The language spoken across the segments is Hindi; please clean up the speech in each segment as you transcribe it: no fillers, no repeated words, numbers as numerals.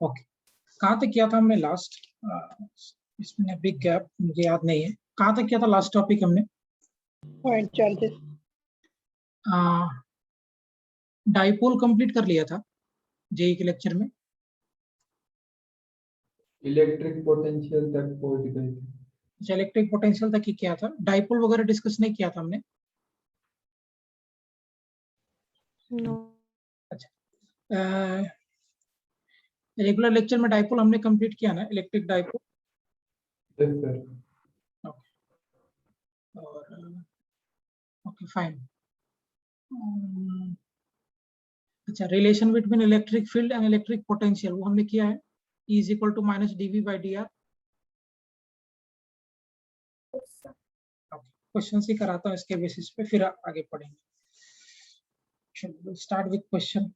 ओके, कहाँ तक किया था हमने लास्ट? इसमें बिग गैप, मुझे याद नहीं है कहाँ तक किया था लास्ट टॉपिक हमने। पॉइंट चार्जेस डाइपोल कंप्लीट कर लिया था जेई के लेक्चर में। इलेक्ट्रिक पोटेंशियल तक पहुंच गए थे। अच्छा, इलेक्ट्रिक पोटेंशियल तक ही किया था, डाइपोल वगैरह डिस्कस नहीं किया था हमने। नो। अच्छा, रेगुलर लेक्चर में डाइपोल हमने कंप्लीट किया ना, इलेक्ट्रिक डाइपोल। Yes sir. और ओके फाइन। अच्छा, relation between electric field and electric potential वो हमने किया है, E is equal to minus dV/dr। Question ही कराता हूँ इसके बेसिस पे, फिर आगे पढ़ेंगे। Start with question.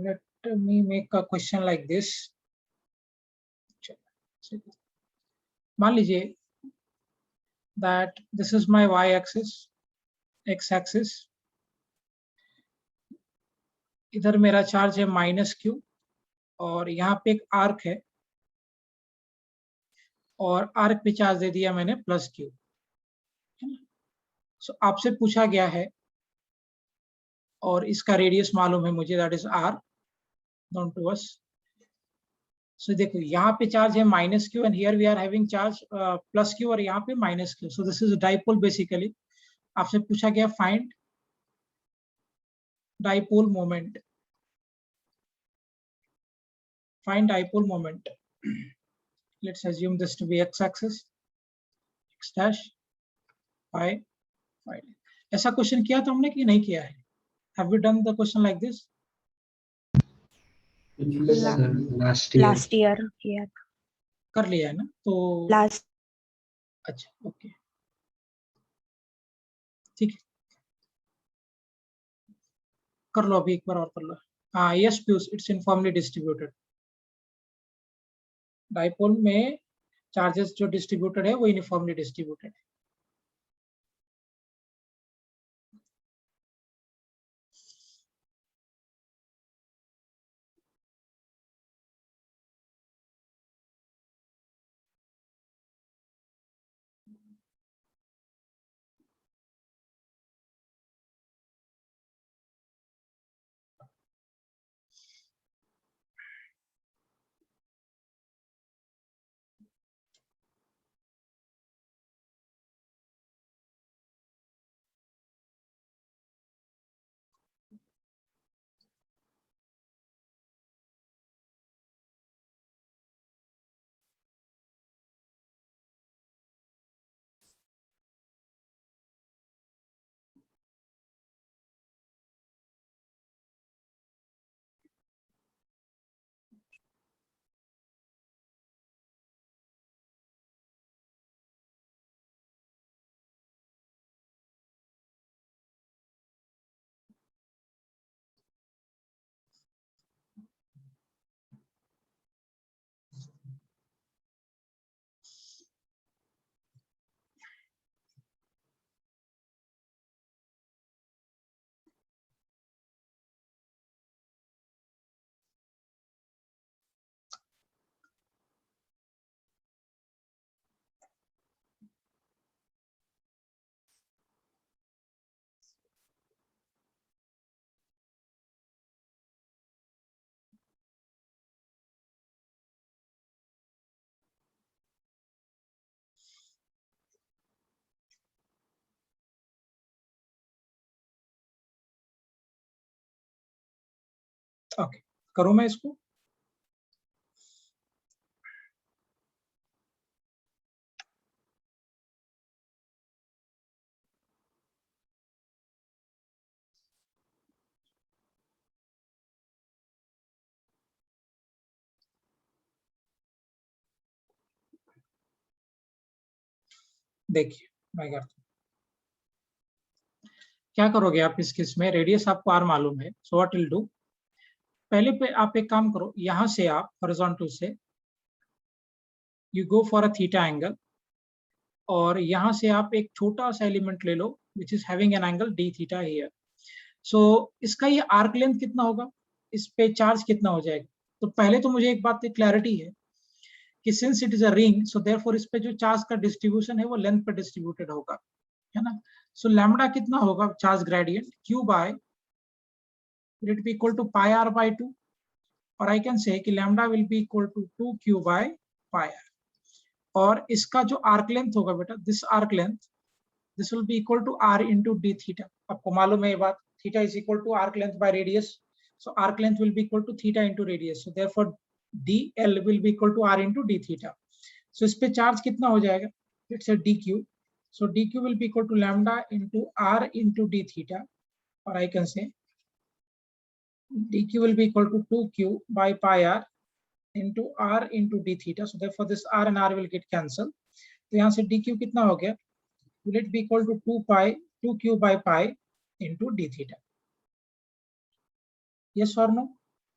Let me make a question like this. मान लीजिए that this is my y axis, x axis, इधर मेरा चार्ज है -q और यहाँ पे एक आर्क है और आर्क पे चार्ज दे दिया मैंने +q। सो आपसे पूछा गया है और इसका रेडियस मालूम है मुझे, that is r known to us। So देखो यहाँ पे चार्ज है -q and here we are having charge +q और यहाँ पे -q। So this is dipole basically. आपसे पूछा गया find dipole moment, find dipole moment। Let's assume this to be x-axis, x dash, y, y। ऐसा क्वेश्चन किया था हमने कि नहीं किया है? Have we done the question like this? Last year किया था। कर लिया है ना? तो लास्ट। अच्छा, ओके, ठीक है, कर लो, अभी एक बार और कर लो। हाँ, यस प्यूस, इट्स यूनिफॉर्मली डिस्ट्रीब्यूटेड। डाइपोल में चार्जेस जो डिस्ट्रीब्यूटेड है वो यूनिफॉर्मली डिस्ट्रीब्यूटेड है। ओके, करूँ मैं इसको? देखिए मैं करता हूँ। क्या करोगे आप इस केस में? रेडियस आपको r मालूम है, सो व्हाट विल डू, पहले पे आप एक काम करो, यहां से आप हॉरिजॉन्टल से you go for a theta angle, और यहां से आप एक छोटा सा एलिमेंट ले लो which is having an angle d theta here. So इसका ये आर्क लेंथ कितना होगा, इस पे चार्ज कितना हो जाएगा। तो पहले तो मुझे एक बात की क्लैरिटी है कि since it is a ring, so therefore इस पे जो चार्ज का डिस्ट्रीब्यूशन है वो लेंथ पे डिस्ट्रीब्यूटेड होगा, है ना। सो लैम्बडा कितना होगा charge gradient, Q by, will it be equal to pi r by 2, और आई कैन से कि lambda will be equal to 2q by pi r। और इसका जो आर्क लेंथ होगा बेटा, this arc length, this will be equal to r into d theta. आपको मालूम है ये बात, theta is equal to arc length by radius, so arc length will be equal to theta into radius, so therefore dl will be equal to r into d theta. So इस पे चार्ज कितना हो जाएगा, it's a dq, so dq will be equal to lambda into r into d theta, और I can say dq will be equal to 2q by pi r into r into d theta, so therefore this r and r will get cancelled। तो यहाँ से dq कितना हो गया, will it be equal to 2q by pi into d theta। yes or no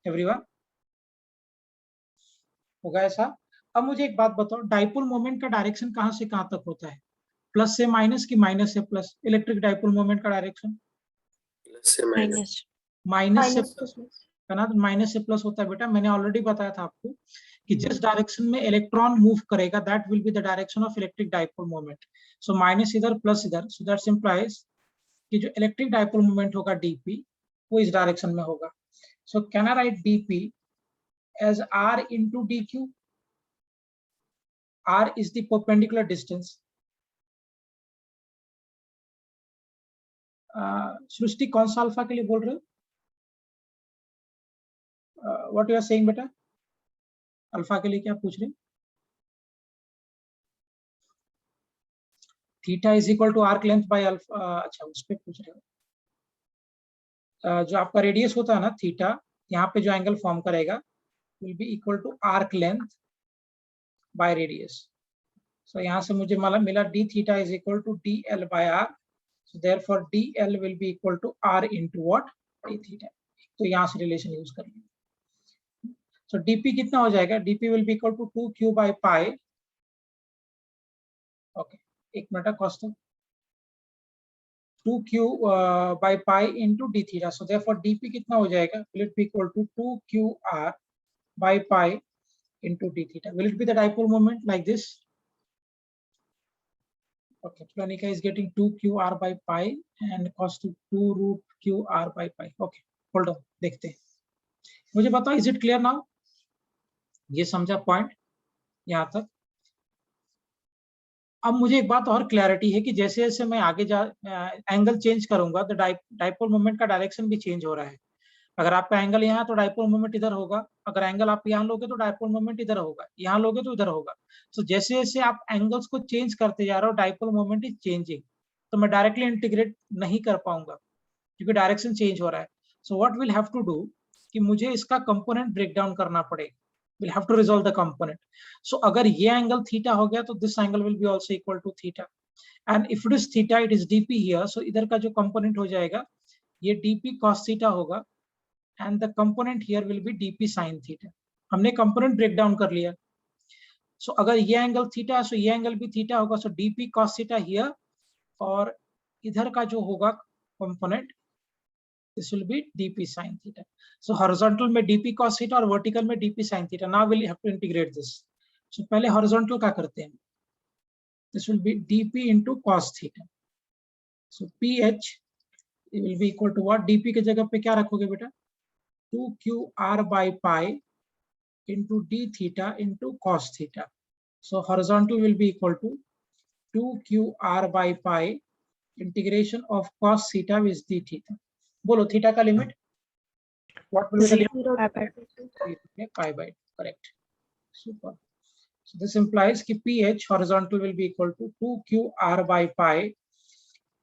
everyone, होगा ऐसा। अब मुझे एक बात बताओ, डाइपोल मोमेंट का डायरेक्शन कहाँ से कहाँ तक होता है, प्लस से माइनस की माइनस से प्लस। इलेक्ट्रिक डाइपोल मोमेंट का डायरेक्शन प्लस से माइनस, माइनस से प्लस है ना, तो माइनस से प्लस होता है बेटा। मैंने ऑलरेडी बताया था आपको कि जिस डायरेक्शन में इलेक्ट्रॉन मूव करेगा that will be the direction of electric dipole moment. So minus इधर प्लस इधर, सो दैट इंप्लाइज कि जो इलेक्ट्रिक डाइपोल मोमेंट होगा डीपी वो इस डायरेक्शन में होगा। So can I write DP as r into dq, r is the perpendicular distance। Srishti कौन सा अल्फा के लिए बोल रहे हो, व्हाट यू आर सेइंग बेटा, अल्फा के लिए क्या पूछ रहे हैं। Theta is equal to arc length by alpha, अच्छा उस पे पूछ रहे हो। जो आपका रेडियस होता है ना थीटा, यहाँ पे जो एंगल फॉर्म करेगा will be equal to arc length by radius. So यहाँ से मुझे मिला d theta is equal to d l by r, so therefore d l will be equal to r into what, d theta. तो यहाँ से रिलेशन यूज कर लिया। सो डीपी कितना हो जाएगा, DP will be equal to 2q by pi, okay एक मिनट कॉस तो 2q by pi into d theta, so therefore dp कितना हो जाएगा, will it be equal to 2qr by pi into d theta। will it be the dipole moment like this, okay, Planika is getting 2qr by pi and cos to 2 root qr by pi, okay hold on देखते हैं। मुझे बताओ is it clear now, ये समझा पॉइंट यहाँ तक। अब मुझे एक बात और क्लैरिटी है कि जैसे जैसे मैं आगे एंगल चेंज करूंगा तो डाइपोल मोमेंट का डायरेक्शन भी चेंज हो रहा है। अगर आपका एंगल यहाँ तो डाइपोल मोमेंट इधर होगा, अगर एंगल आप यहाँ लोगे तो डाइपोल मोमेंट इधर होगा, यहाँ लोगे तो इधर होगा। तो जैसे जैसे आप एंगल्स को चेंज करते जा रहे हो डाइपोल मोमेंट इज चेंजिंग, तो मैं डायरेक्टली इंटीग्रेट नहीं कर पाऊंगा क्योंकि डायरेक्शन चेंज हो रहा है। So what will have to do कि मुझे इसका कंपोनेंट ब्रेक डाउन करना पड़ेगा, we'll have to resolve the component। so अगर ये एंगल थीटा हो गया तो this angle will be also equal to theta, and if it is theta it is dp here, so इधर का जो कंपोनेंट हो जाएगा ये dp cos theta होगा and the component here will be dp sin theta। हमने कंपोनेंट ब्रेक डाउन कर लिया। so अगर ये एंगल थीटा है so ये एंगल भी थीटा होगा, so dp cos theta here, और इधर का जो होगा component this will be dp sin theta। so horizontal में dp cos theta और vertical में dp sin theta। now we'll have to integrate this। so पहले horizontal का करते हैं, this will be dp into cos theta। so ph will be equal to what, dp के जगह पे क्या रखोगे बेटा, 2qr by pi into d theta into cos theta। so horizontal will be equal to 2qr by pi integration of cos theta with d theta। बोलो थीटा का limit what will be the limit, pi by 2, correct, super। so this implies कि ph horizontal will be equal to 2qr by pi,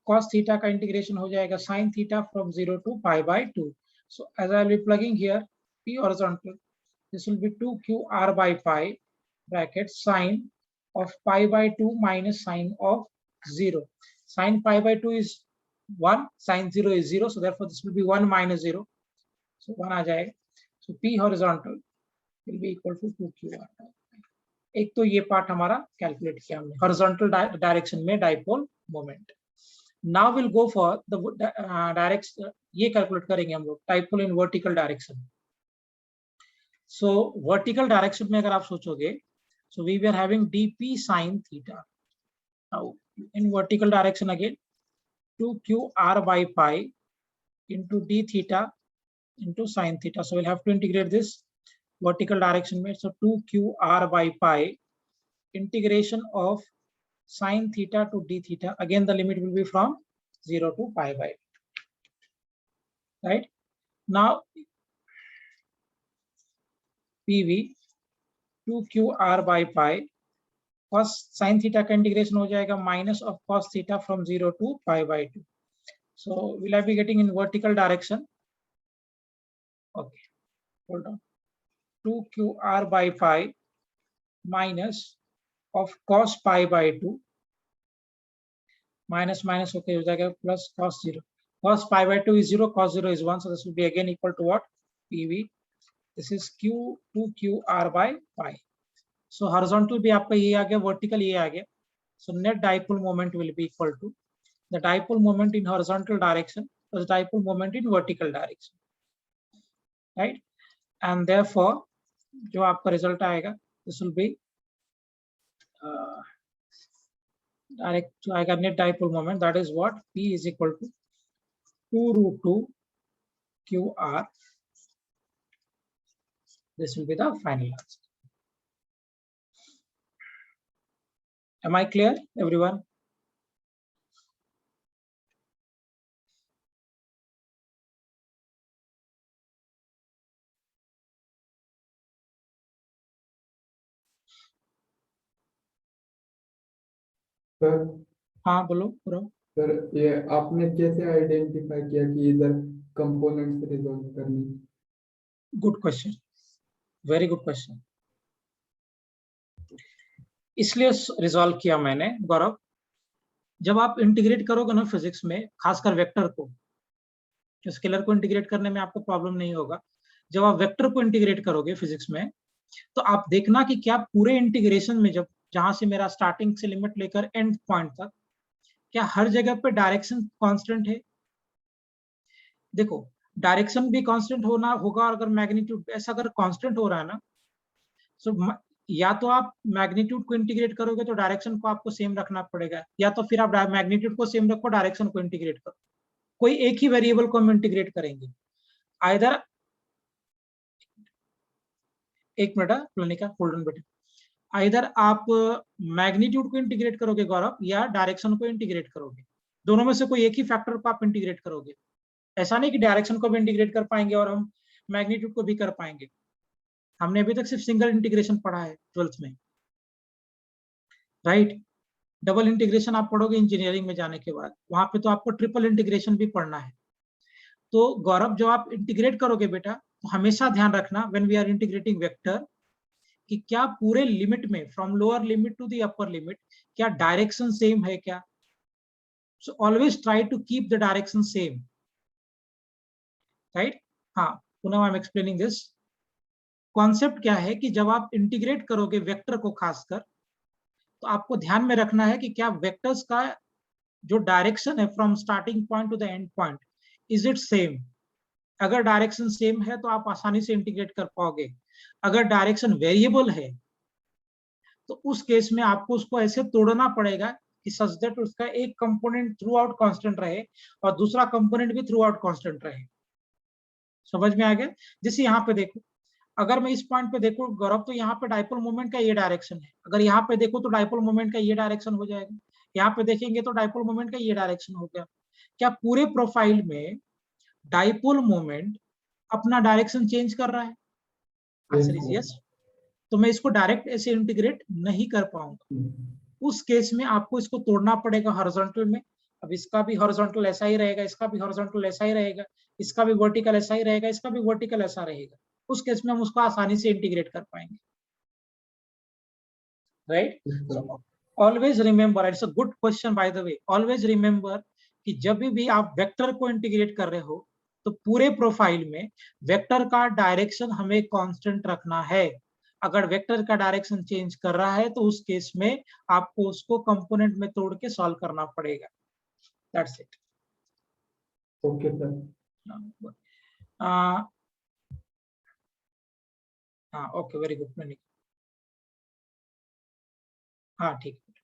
cos theta का integration हो जाएगा sin theta from 0 to pi by 2। so as I will be plugging here p horizontal, this will be 2qr by pi bracket sin of pi by 2 minus sin of 0। sin pi by 2 is 1, sin 0 is 0, so therefore this will be 1 minus 0, so 1 आ जाएगा। So P horizontal will be equal to 2QR. एक तो ये पार्ट हमारा कैलकुलेट किया हमने हॉरिजॉन्टल डायरेक्शन में dipole moment. Now will go for the direction. ये कैलकुलेट करेंगे हम लोग dipole in vertical direction. So vertical direction में अगर आप सोचोगे, so we were having dp sin theta. Now in vertical direction again 2qr by pi into d theta into sin theta. So we'll have to integrate this vertical direction में. So 2qr by pi integration of sin theta to d theta. Again the limit will be from 0 to pi by 2. Right now PV 2qr by pi cos sin theta का integration हो जाएगा minus of cos theta from 0 to pi by 2. So will I be getting in vertical direction? Okay, hold on. 2qr by pi minus of cos pi by 2 minus minus okay हो जाएगा plus cos 0. Cos pi by 2 is 0, cos 0 is 1, so this will be again equal to what? PV. This is q 2qr by pi. So horizontal भी आपका ये आ गया, vertical ये आ गया. So net dipole moment will be equal to the dipole moment in horizontal direction plus dipole moment in vertical direction, right? And therefore जो आपका result आएगा, this will be direct to आएगा net dipole moment, that is what P is equal to 2 root 2 QR. This will be the final answer. Am I clear, everyone? Sir हाँ बोलो पूरा. सर ये आपने कैसे आइडेंटिफाई किया कि इधर कंपोनेंट्स रिजॉल्व करनी? Good question, very good question. इसलिए रिजॉल्व किया मैंने गौरव, जब आप इंटीग्रेट करोगे ना फिजिक्स में, खासकर वेक्टर को, स्केलर को इंटीग्रेट करने में आपको प्रॉब्लम नहीं होगा. जब आप वेक्टर को इंटीग्रेट करोगे फिजिक्स में, तो आप देखना कि क्या पूरे इंटीग्रेशन में, जब जहां से मेरा स्टार्टिंग से लिमिट लेकर एंड पॉइंट तक, क्या हर जगह पे डायरेक्शन कांस्टेंट है? देखो डायरेक्शन भी कांस्टेंट होना होगा, और अगर मैग्नीट्यूड ऐसा अगर कांस्टेंट हो रहा है ना, सो या तो आप मैग्नीट्यूड को इंटीग्रेट करोगे तो डायरेक्शन को आपको सेम रखना पड़ेगा, या तो फिर आप मैग्नीट्यूड को सेम रखो, डायरेक्शन को इंटीग्रेट करो. कोई एक ही वेरिएबल को हम इंटीग्रेट करेंगे. आइदर एक मिनट प्लनिका होल्ड ऑन बेटा. आइदर आप मैग्नीट्यूड को इंटीग्रेट करोगे गौरव, या डायरेक्शन को इंटीग्रेट करोगे. दोनों में से कोई एक ही फैक्टर को आप इंटीग्रेट करोगे. ऐसा नहीं कि डायरेक्शन को भी इंटीग्रेट कर पाएंगे और हम मैग्नीट्यूड को भी कर पाएंगे. हमने अभी तक सिर्फ सिंगल इंटीग्रेशन पढ़ा है 12th में, राइट? डबल इंटीग्रेशन आप पढ़ोगे इंजीनियरिंग में जाने के बाद, वहां पे तो आपको ट्रिपल इंटीग्रेशन भी पढ़ना है. तो गौरव जब आप इंटीग्रेट करोगे बेटा, तो हमेशा ध्यान रखना when we are integrating vector, कि क्या पूरे लिमिट में from lower limit to the upper limit क्या डायरेक्शन सेम है क्या. So always try to keep the direction same, right? हाँ, पुनः I am explaining this. Concept क्या है कि जब आप इंटीग्रेट करोगे वेक्टर को खासकर, तो आपको ध्यान में रखना है कि क्या वेक्टर्स का जो डायरेक्शन है from starting point two the end point, is it same? अगर डायरेक्शन सेम है तो आप आसानी से इंटीग्रेट कर पाओगे. अगर डायरेक्शन वेरिएबल है तो उस केस में आपको उसको ऐसे तोड़ना पड़ेगा कि सच दैट उसका एक कंपोनेंट थ्रू आउट कांस्टेंट रहे और दूसरा कंपोनेंट भी थ्रू आउट कांस्टेंट रहे. समझ में आ गया? जैसे यहाँ पे देखो, अगर मैं इस पॉइंट पे देखूं गौरव, तो यहाँ पे डाइपोल मोमेंट का ये डायरेक्शन है. अगर यहाँ पे देखो तो डाइपोल मोमेंट का ये डायरेक्शन हो जाएगा. यहाँ पे देखेंगे तो डाइपोल मोमेंट का ये डायरेक्शन हो गया. क्या पूरे प्रोफाइल में डाइपोल मोमेंट अपना डायरेक्शन चेंज कर रहा है? Answer is yes. तो मैं इसको डायरेक्ट ऐसे इंटीग्रेट नहीं कर पाऊंगा. उस केस में आपको इसको तोड़ना पड़ेगा हॉरिजॉन्टल में. अब इसका भी हॉरिजॉन्टल ऐसा ही रहेगा, इसका भी हॉरिजॉन्टल ऐसा ही रहेगा, इसका भी वर्टिकल ऐसा ही रहेगा, इसका भी वर्टिकल ऐसा रहेगा. उस केस में हम उसको आसानी से इंटीग्रेट कर पाएंगे, right? So always remember, it's a good question by the way, always remember कि जब भी आप वेक्टर को इंटीग्रेट कर रहे हो तो पूरे प्रोफाइल में वेक्टर का डायरेक्शन हमें कांस्टेंट रखना है। अगर वेक्टर का डायरेक्शन चेंज कर रहा है तो उस केस में आपको उसको कंपोनेंट में तोड़ के सॉल्व करना पड़ेगा। That's it. Okay sir. हाँ ओके, वेरी गुड। हाँ ठीक है।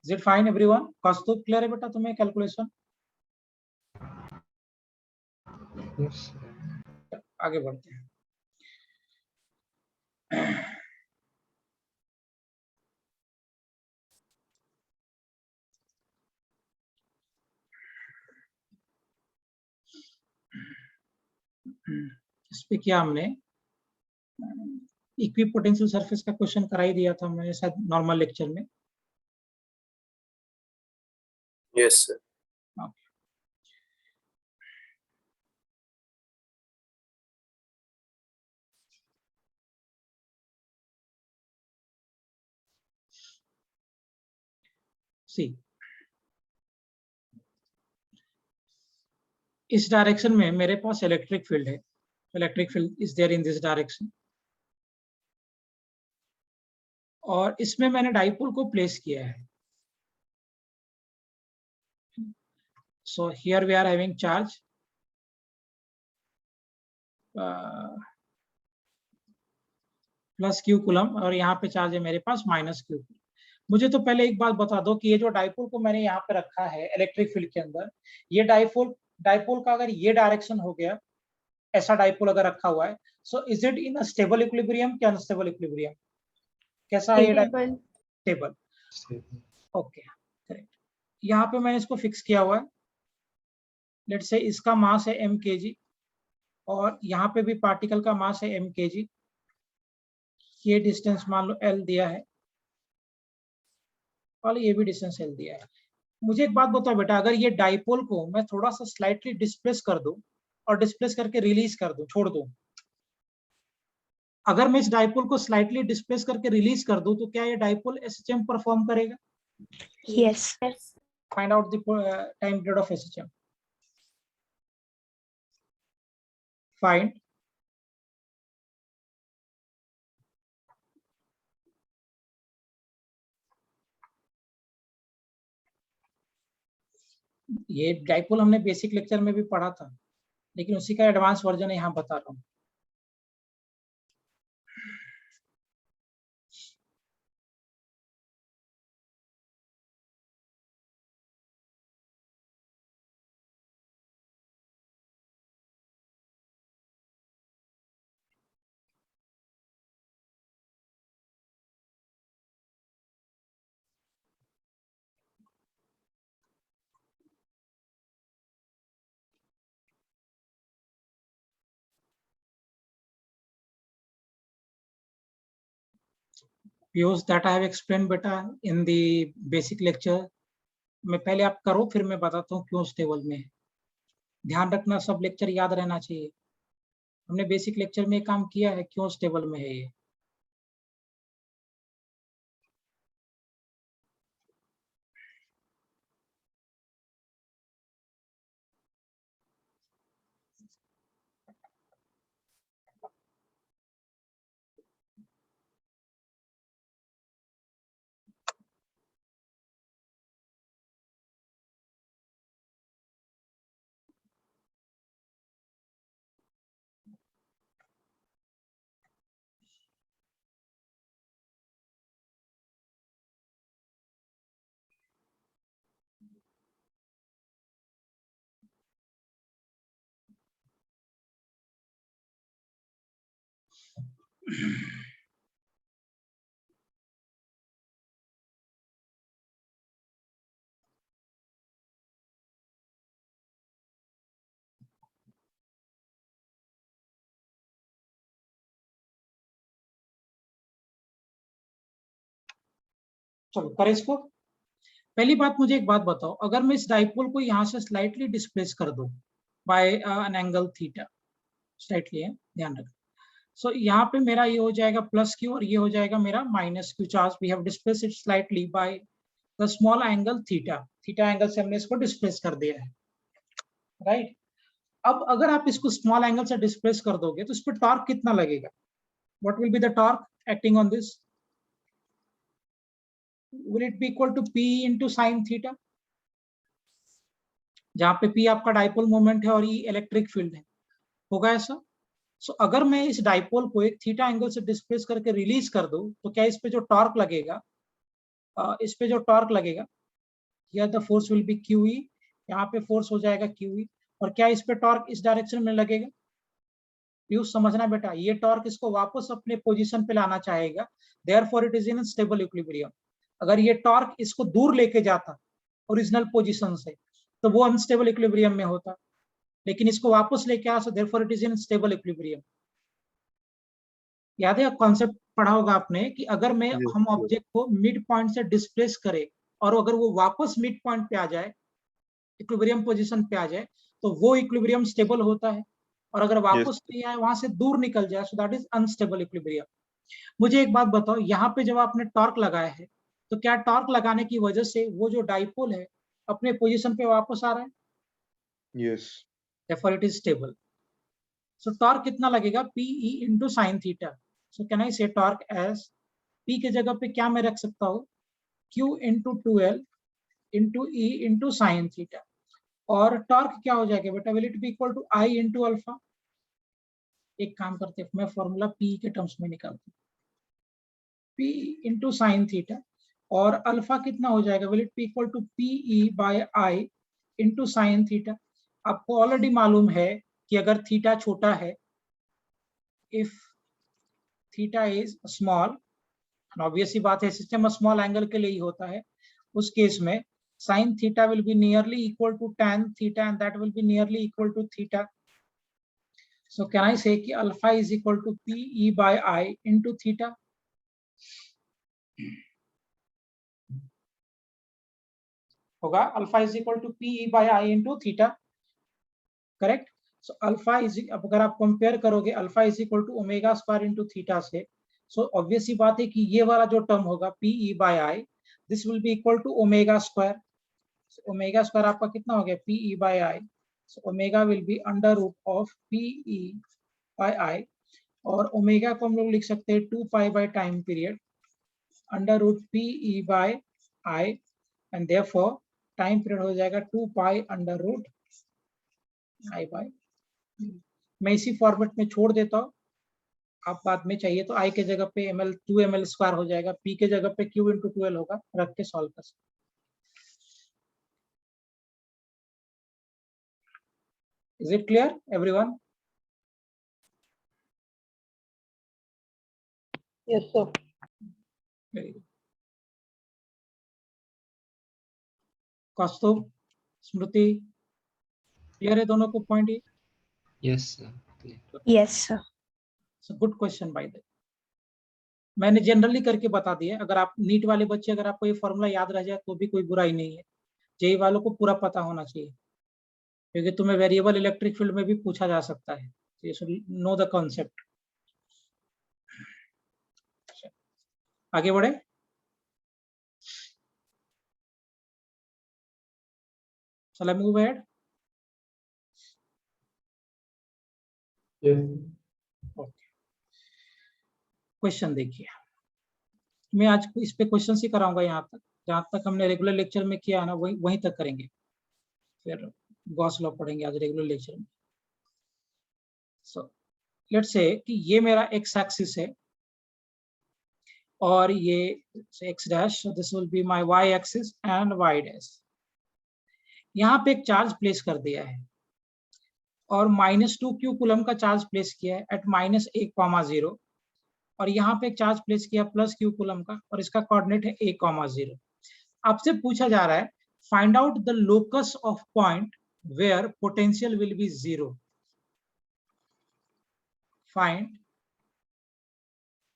Is it fine everyone? Kaustubh clear है बेटा तुम्हें कैलकुलेशन? यस आगे बढ़ते हैं। इस पे क्या हमने इक्विपोटेंशियल सरफेस का क्वेश्चन करा ही दिया था मैंने शायद नॉर्मल लेक्चर में। Yes, sir. सी इस डायरेक्शन में मेरे पास इलेक्ट्रिक फील्ड है। Electric field is there in this direction और इसमें मैंने डाइपोल को प्लेस किया है। So here we are having charge plus Q coulomb और यहाँ पे चार्ज है मेरे पास माइनस क्यू। मुझे तो पहले एक बात बता दो कि ये जो डाइपोल को मैंने यहाँ पे रखा है इलेक्ट्रिक फील्ड के अंदर, ये डाइपोल का अगर ये डायरेक्शन हो गया, ऐसा डाइपोल अगर रखा हुआ है, so is it in stable equilibrium क्या अनस्टेबल इक्विलिब्रियम? कैसा है ये? स्टेबल। Okay correct. यहाँ पे मैंने इसको फिक्स किया हुआ है। लेट्स से इसका मास है m kg और यहाँ पे भी पार्टिकल का मास है m kg। ये डिस्टेंस मान लो l दिया है और ये भी डिस्टेंस l दिया है। मुझे एक बात बताओ बेटा, अगर ये डाइपोल को मैं थोड़ा सा स्लाइटली डिस्प्लेस कर दूं और डिस्प्लेस करके रिलीज कर दूं, छोड़ दूं, अगर मैं इस डाइपोल को स्लाइटली डिस्प्लेस करके रिलीज कर दूं तो क्या ये डाइपोल SHM परफॉर्म करेगा? Yes. Find out the time period of SHM। Find ये डाइपोल हमने बेसिक लेक्चर में भी पढ़ा था, लेकिन उसी का एडवांस वर्जन यहाँ बता रहा हूँ। Views that I have explained बेटा in the basic lecture में पहले आप करो, फिर मैं बताता हूँ क्यों स्टेबल में है। ध्यान रखना, सब लेक्चर याद रहना चाहिए। हमने बेसिक लेक्चर में काम किया है क्यों स्टेबल में है ये। चलो कर इसको। पहली बात मुझे एक बात बताओ, अगर मैं इस डाइपोल को यहाँ से स्लाइटली डिस्प्लेस कर दूं by an angle theta, slightly है, ध्यान रखना। सो यहाँ पे मेरा ये हो जाएगा प्लस क्यू और ये हो जाएगा मेरा minus Q charge. We have displace it slightly by the small angle theta, theta angle से हमने इसको डिस्प्लेस कर दिया है, राइट। अब अगर आप इसको स्मॉल एंगल से डिस्प्लेस कर दोगे तो इस पर टॉर्क कितना लगेगा? What will be the torque acting on this? Will it be equal to P into sin theta, जहां पे P आपका डाइपोल मोमेंट है और E इलेक्ट्रिक फील्ड है, होगा ऐसा? सो अगर मैं इस डाइपोल को एक थीटा एंगल से डिस्प्लेस करके रिलीज कर दूं तो क्या इस पे जो टॉर्क लगेगा, इस पे जो टॉर्क लगेगा, या the force will be QE, यहाँ पे फोर्स हो जाएगा QE, और क्या इस पे टॉर्क इस डायरेक्शन में लगेगा? यूज समझना बेटा, ये टॉर्क इसको वापस अपने पोजीशन पे लाना चाहेगा, therefore it is in stable equilibrium. अगर ये टॉर्क इसको दूर लेके जाता ओरिजिनल पोजीशन से तो वो अनस्टेबल इक्विलिब्रियम में होता, लेकिन इसको वापस लेके आ, so therefore it is in stable equilibrium. याद है कॉन्सेप्ट पढ़ा होगा आपने कि अगर मैं हम ऑब्जेक्ट को मिड पॉइंट से डिस्प्लेस करें और अगर वो वापस मिड पॉइंट पे आ जाए, इक्विलिब्रियम पोजीशन पे आ जाए, तो वो इक्विलिब्रियम स्टेबल होता है, और अगर वापस नहीं आए, वहां से दूर निकल जाए, so that is unstable equilibrium. मुझे एक बात बताओ, यहाँ पे जब आपने टॉर्क लगाया है तो क्या टॉर्क लगाने की वजह से वो जो डाइपोल है अपने पोजीशन पे वापस आ रहा है? Yes. Therefore it is stable. So torque कितना लगेगा? PE into sin theta. So can I say torque as P के जगह पे क्या मैं रख सकता हूँ? Q into 2L into E into sin theta. और टॉर्क क्या हो जाएगा बेटा? Will it be equal to I into alpha? एक काम करते हैं, मैं फॉर्मूला P के टर्म्स में निकालता हूँ, P into sin थीटा, और अल्फा कितना हो जाएगा? Will it be equal to PE by I into sin theta. आपको ऑलरेडी मालूम है कि अगर थीटा छोटा है, if theta is small, obvious सी बात है सिस्टम स्मॉल एंगल के लिए ही होता है, उस केस में sin theta will be nearly equal to tan theta and that will be nearly equal to theta. So can I say कि alpha is equal to PE by I into theta? होगा alpha is equal to PE by I into theta, correct. So alpha is, अब अगर आप कंपेयर करोगे alpha is equal to omega square into theta से, सो ऑब्वियस सी बात है कि ये वाला जो टर्म होगा PE by I, this will be equal to omega square. Omega square आपका कितना हो गया? PE by I। So omega will be under root of PE by I, और ओमेगा को हम लोग लिख सकते हैं 2 pi by time period under root PE by I, and therefore time period हो जाएगा 2 pi under root I by. मैं इसी फॉर्मेट में छोड़ देता हूँ, आप बाद में चाहिए तो I के जगह पे ml 2ml स्क्वायर हो जाएगा, P के जगह पे Q into 2L होगा, रख के सॉल्व कर सकते। Is it clear everyone? Yes, sir. Very good. Kaustubh, Smriti, clear है दोनों को पॉइंट? ये Yes, sir. Yes, sir. Good question by the, मैंने जनरली करके बता दिया। अगर आप नीट वाले बच्चे, अगर आपको ये फॉर्मूला याद रह जाए तो भी कोई बुराई नहीं है, जेई वालों को पूरा पता होना चाहिए, क्योंकि तुम्हें वेरिएबल इलेक्ट्रिक फील्ड में भी पूछा जा सकता है, you should know the concept. आगे बढ़े। Shall I move ahead? Yes. Okay, question देखिए, मैं आज इस पे क्वेश्चन ही कराऊंगा, यहाँ तक जहां तक हमने रेगुलर लेक्चर में किया है ना, वहीं तक करेंगे, फिर गॉस लॉ पढ़ेंगे आज रेगुलर लेक्चर में। सो लेट्स से कि ये मेरा एक्स एक्सिस है और ये x dash, this will be my y axis and y dash. यहाँ पे एक चार्ज प्लेस कर दिया है और -2 क्यू कूलम का चार्ज प्लेस किया है एट -1,0, और यहाँ पे एक चार्ज प्लेस किया +Q कूलम का, और इसका कोऑर्डिनेट है a,0। आपसे पूछा जा रहा है find out the locus of point where potential will be 0। Find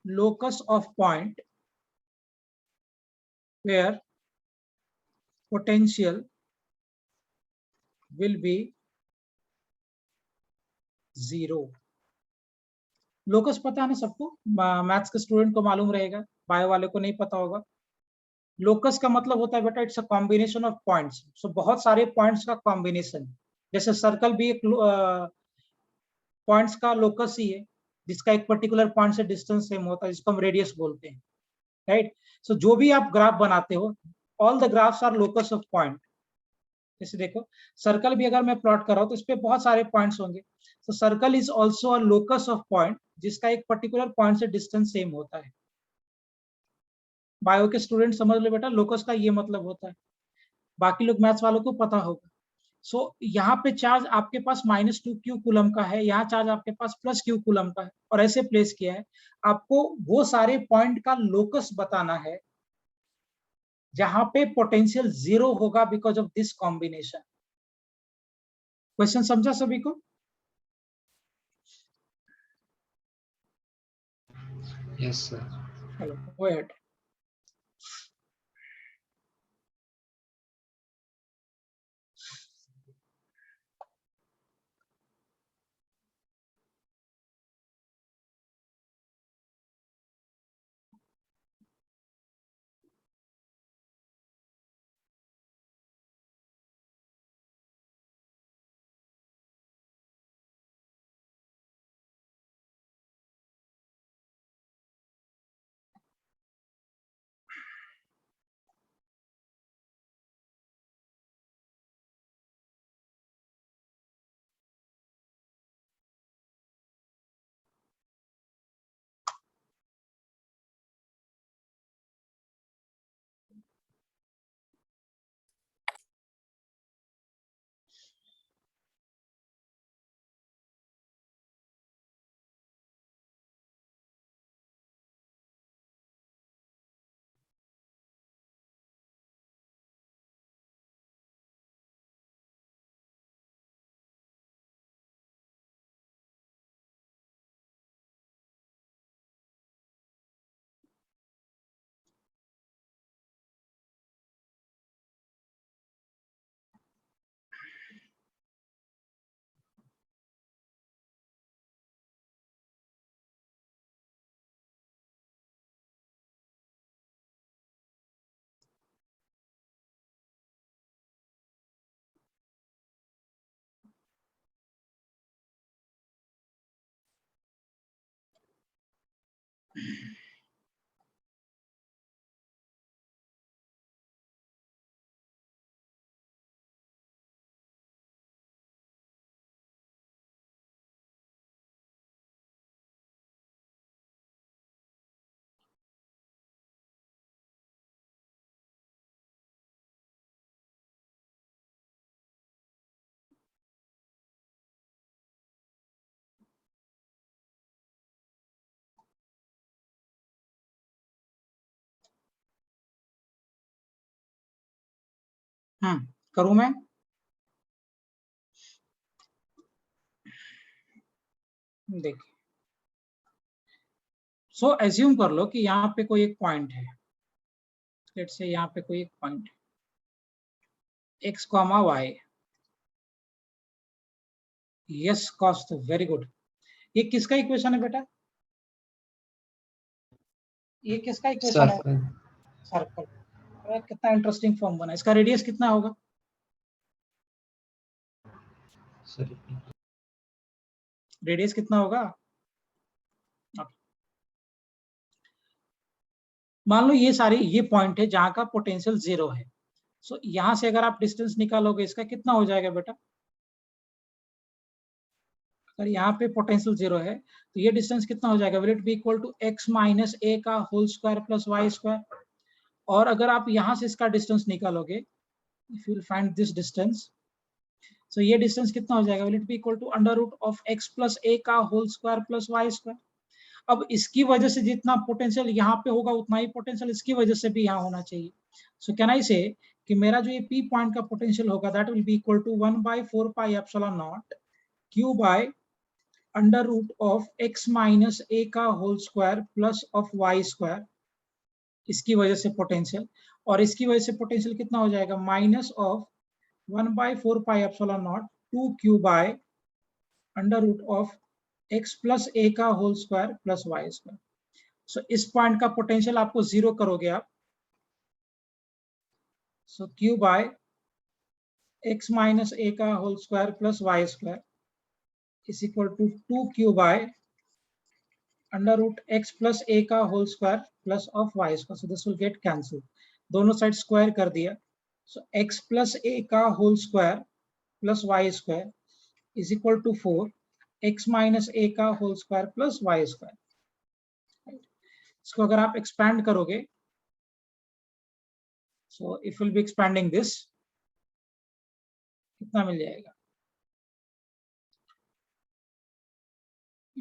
locus of point where potential will be 0। Locus पता है ना सबको, मैथ्स के स्टूडेंट को मालूम रहेगा, बायो वाले को नहीं पता होगा। लोकस का मतलब होता है बेटा it's a combination of points, so बहुत सारे पॉइंट्स का कॉम्बिनेशन। जैसे सर्कल भी एक पॉइंट्स का लोकस ही है, जिसका एक पर्टिकुलर पॉइंट से डिस्टेंस सेम होता है, जिसको हम रेडियस बोलते हैं, राइट। सो जो भी आप ग्राफ बनाते हो, all the graphs are locus of point. जैसे देखो सर्कल भी अगर मैं प्लॉट कर रहा हूं तो इस पे बहुत सारे पॉइंट्स होंगे, तो circle is also a locus of point, जिसका एक पर्टिकुलर पॉइंट से डिस्टेंस सेम होता है। बायो के स्टूडेंट समझ लो बेटा, लोकस का ये मतलब होता है, बाकी लोग मैथ्स वालों को पता होगा। सो यहाँ पे चार्ज आपके पास -2 क्यू कूलम का है, यहाँ चार्ज आपके पास +Q कूलम का है, और ऐसे प्लेस किया है। आपको वो सारे पॉइंट का लोकस बताना है जहां पे पोटेंशियल 0 होगा because of this combination. Question समझा सभी को? Yes, sir. चलो गो अहेड। करूं मैं? देखिए, सो एज्यूम कर लो कि यहाँ पे कोई एक पॉइंट है, लेट्स से यहाँ पे कोई एक पॉइंट है x, y। Yes cost, very good. ये किसका इक्वेशन है बेटा? ये किसका इक्वेशन है? Circle. सर्कल। कितना इंटरेस्टिंग फॉर्म बना। इसका रेडियस कितना होगा? Sorry. रेडियस कितना होगा? मान लो ये पॉइंट है जहां का पोटेंशियल 0 है। सो यहां से अगर आप डिस्टेंस निकालोगे इसका कितना हो जाएगा बेटा? अगर यहाँ पे पोटेंशियल 0 है तो ये डिस्टेंस कितना हो जाएगा? Will it be equal to x minus a का whole square plus y square. और अगर आप यहाँ से इसका डिस्टेंस निकालोगे, if you will find this distance, so ये डिस्टेंस कितना हो जाएगा? Will it be equal to under root of x plus a का whole square plus y square. अब इसकी वजह से जितना पोटेंशियल यहाँ पे होगा उतना ही पोटेंशियल इसकी वजह से भी यहाँ होना चाहिए। सो कैन आई से कि मेरा जो ये P पॉइंट का पोटेंशियल होगा that will be equal to 1/4 pi epsilon not q by under root of x minus a का whole square plus of y square, इसकी वजह से पोटेंशियल। और इसकी वजह से पोटेंशियल कितना हो जाएगा? Minus of 1/4 pi epsilon naught 2q by under root of x plus a का whole square plus y square. So इस पॉइंट का पोटेंशियल आपको 0 करोगे आप So q by x minus a का whole square plus y square is equal to 2q by under root x plus a का whole square plus of y square. So this will get cancelled. दोनों साइड स्क्वायर कर दिया. So x plus a का whole square plus y square is equal to 4 x minus a का whole square plus y square. इसको अगर आप expand करोगे, so if we'll be expanding this, कितना मिल जाएगा?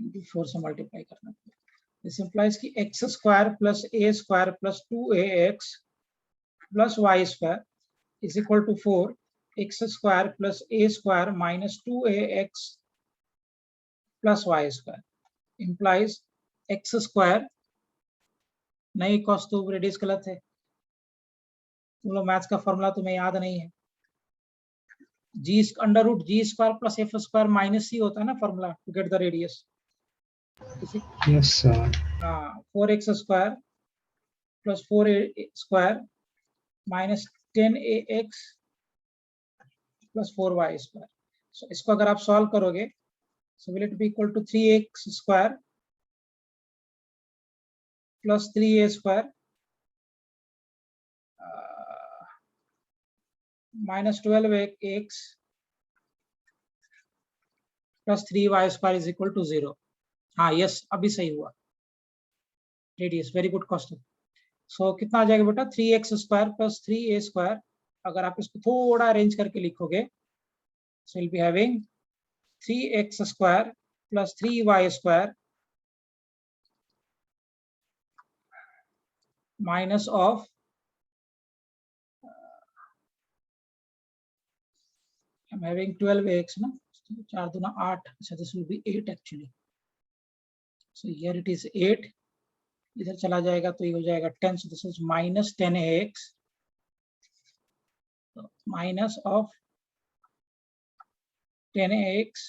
into 4 से मल्टीप्लाई करना. This implies कि x square plus a square plus 2ax plus y square is equal to 4 x square plus a square minus 2ax plus y square implies x square. नहीं cos तो रेडियस गलत है. तुम लोग मैथ्स का फॉर्मूला तुम्हें याद नहीं है. g under root g square plus f square minus c होता है ना formula to get the radius. Yes, sir. हाँ, 4x square plus 4a square minus 10ax plus 4y square. So इसको अगर आप सॉल्व करोगे, so will it be equal to 3x square plus 3a square minus 12x plus 3y square is equal to 0. हाँ यस, अभी सही हुआ. Radius, very good question. So कितना आ जाएगा बेटा? 3x square plus 3a square. अगर आप इसको थोड़ा अरेंज करके लिखोगे, so we'll be having 3x square plus 3y square minus of I'm having 12x ना, 4 दूना 8. So this will be 8 actually. So here it is 8. इधर चला जाएगा तो ये हो जाएगा 10. So this is minus 10ax. So minus of 10ax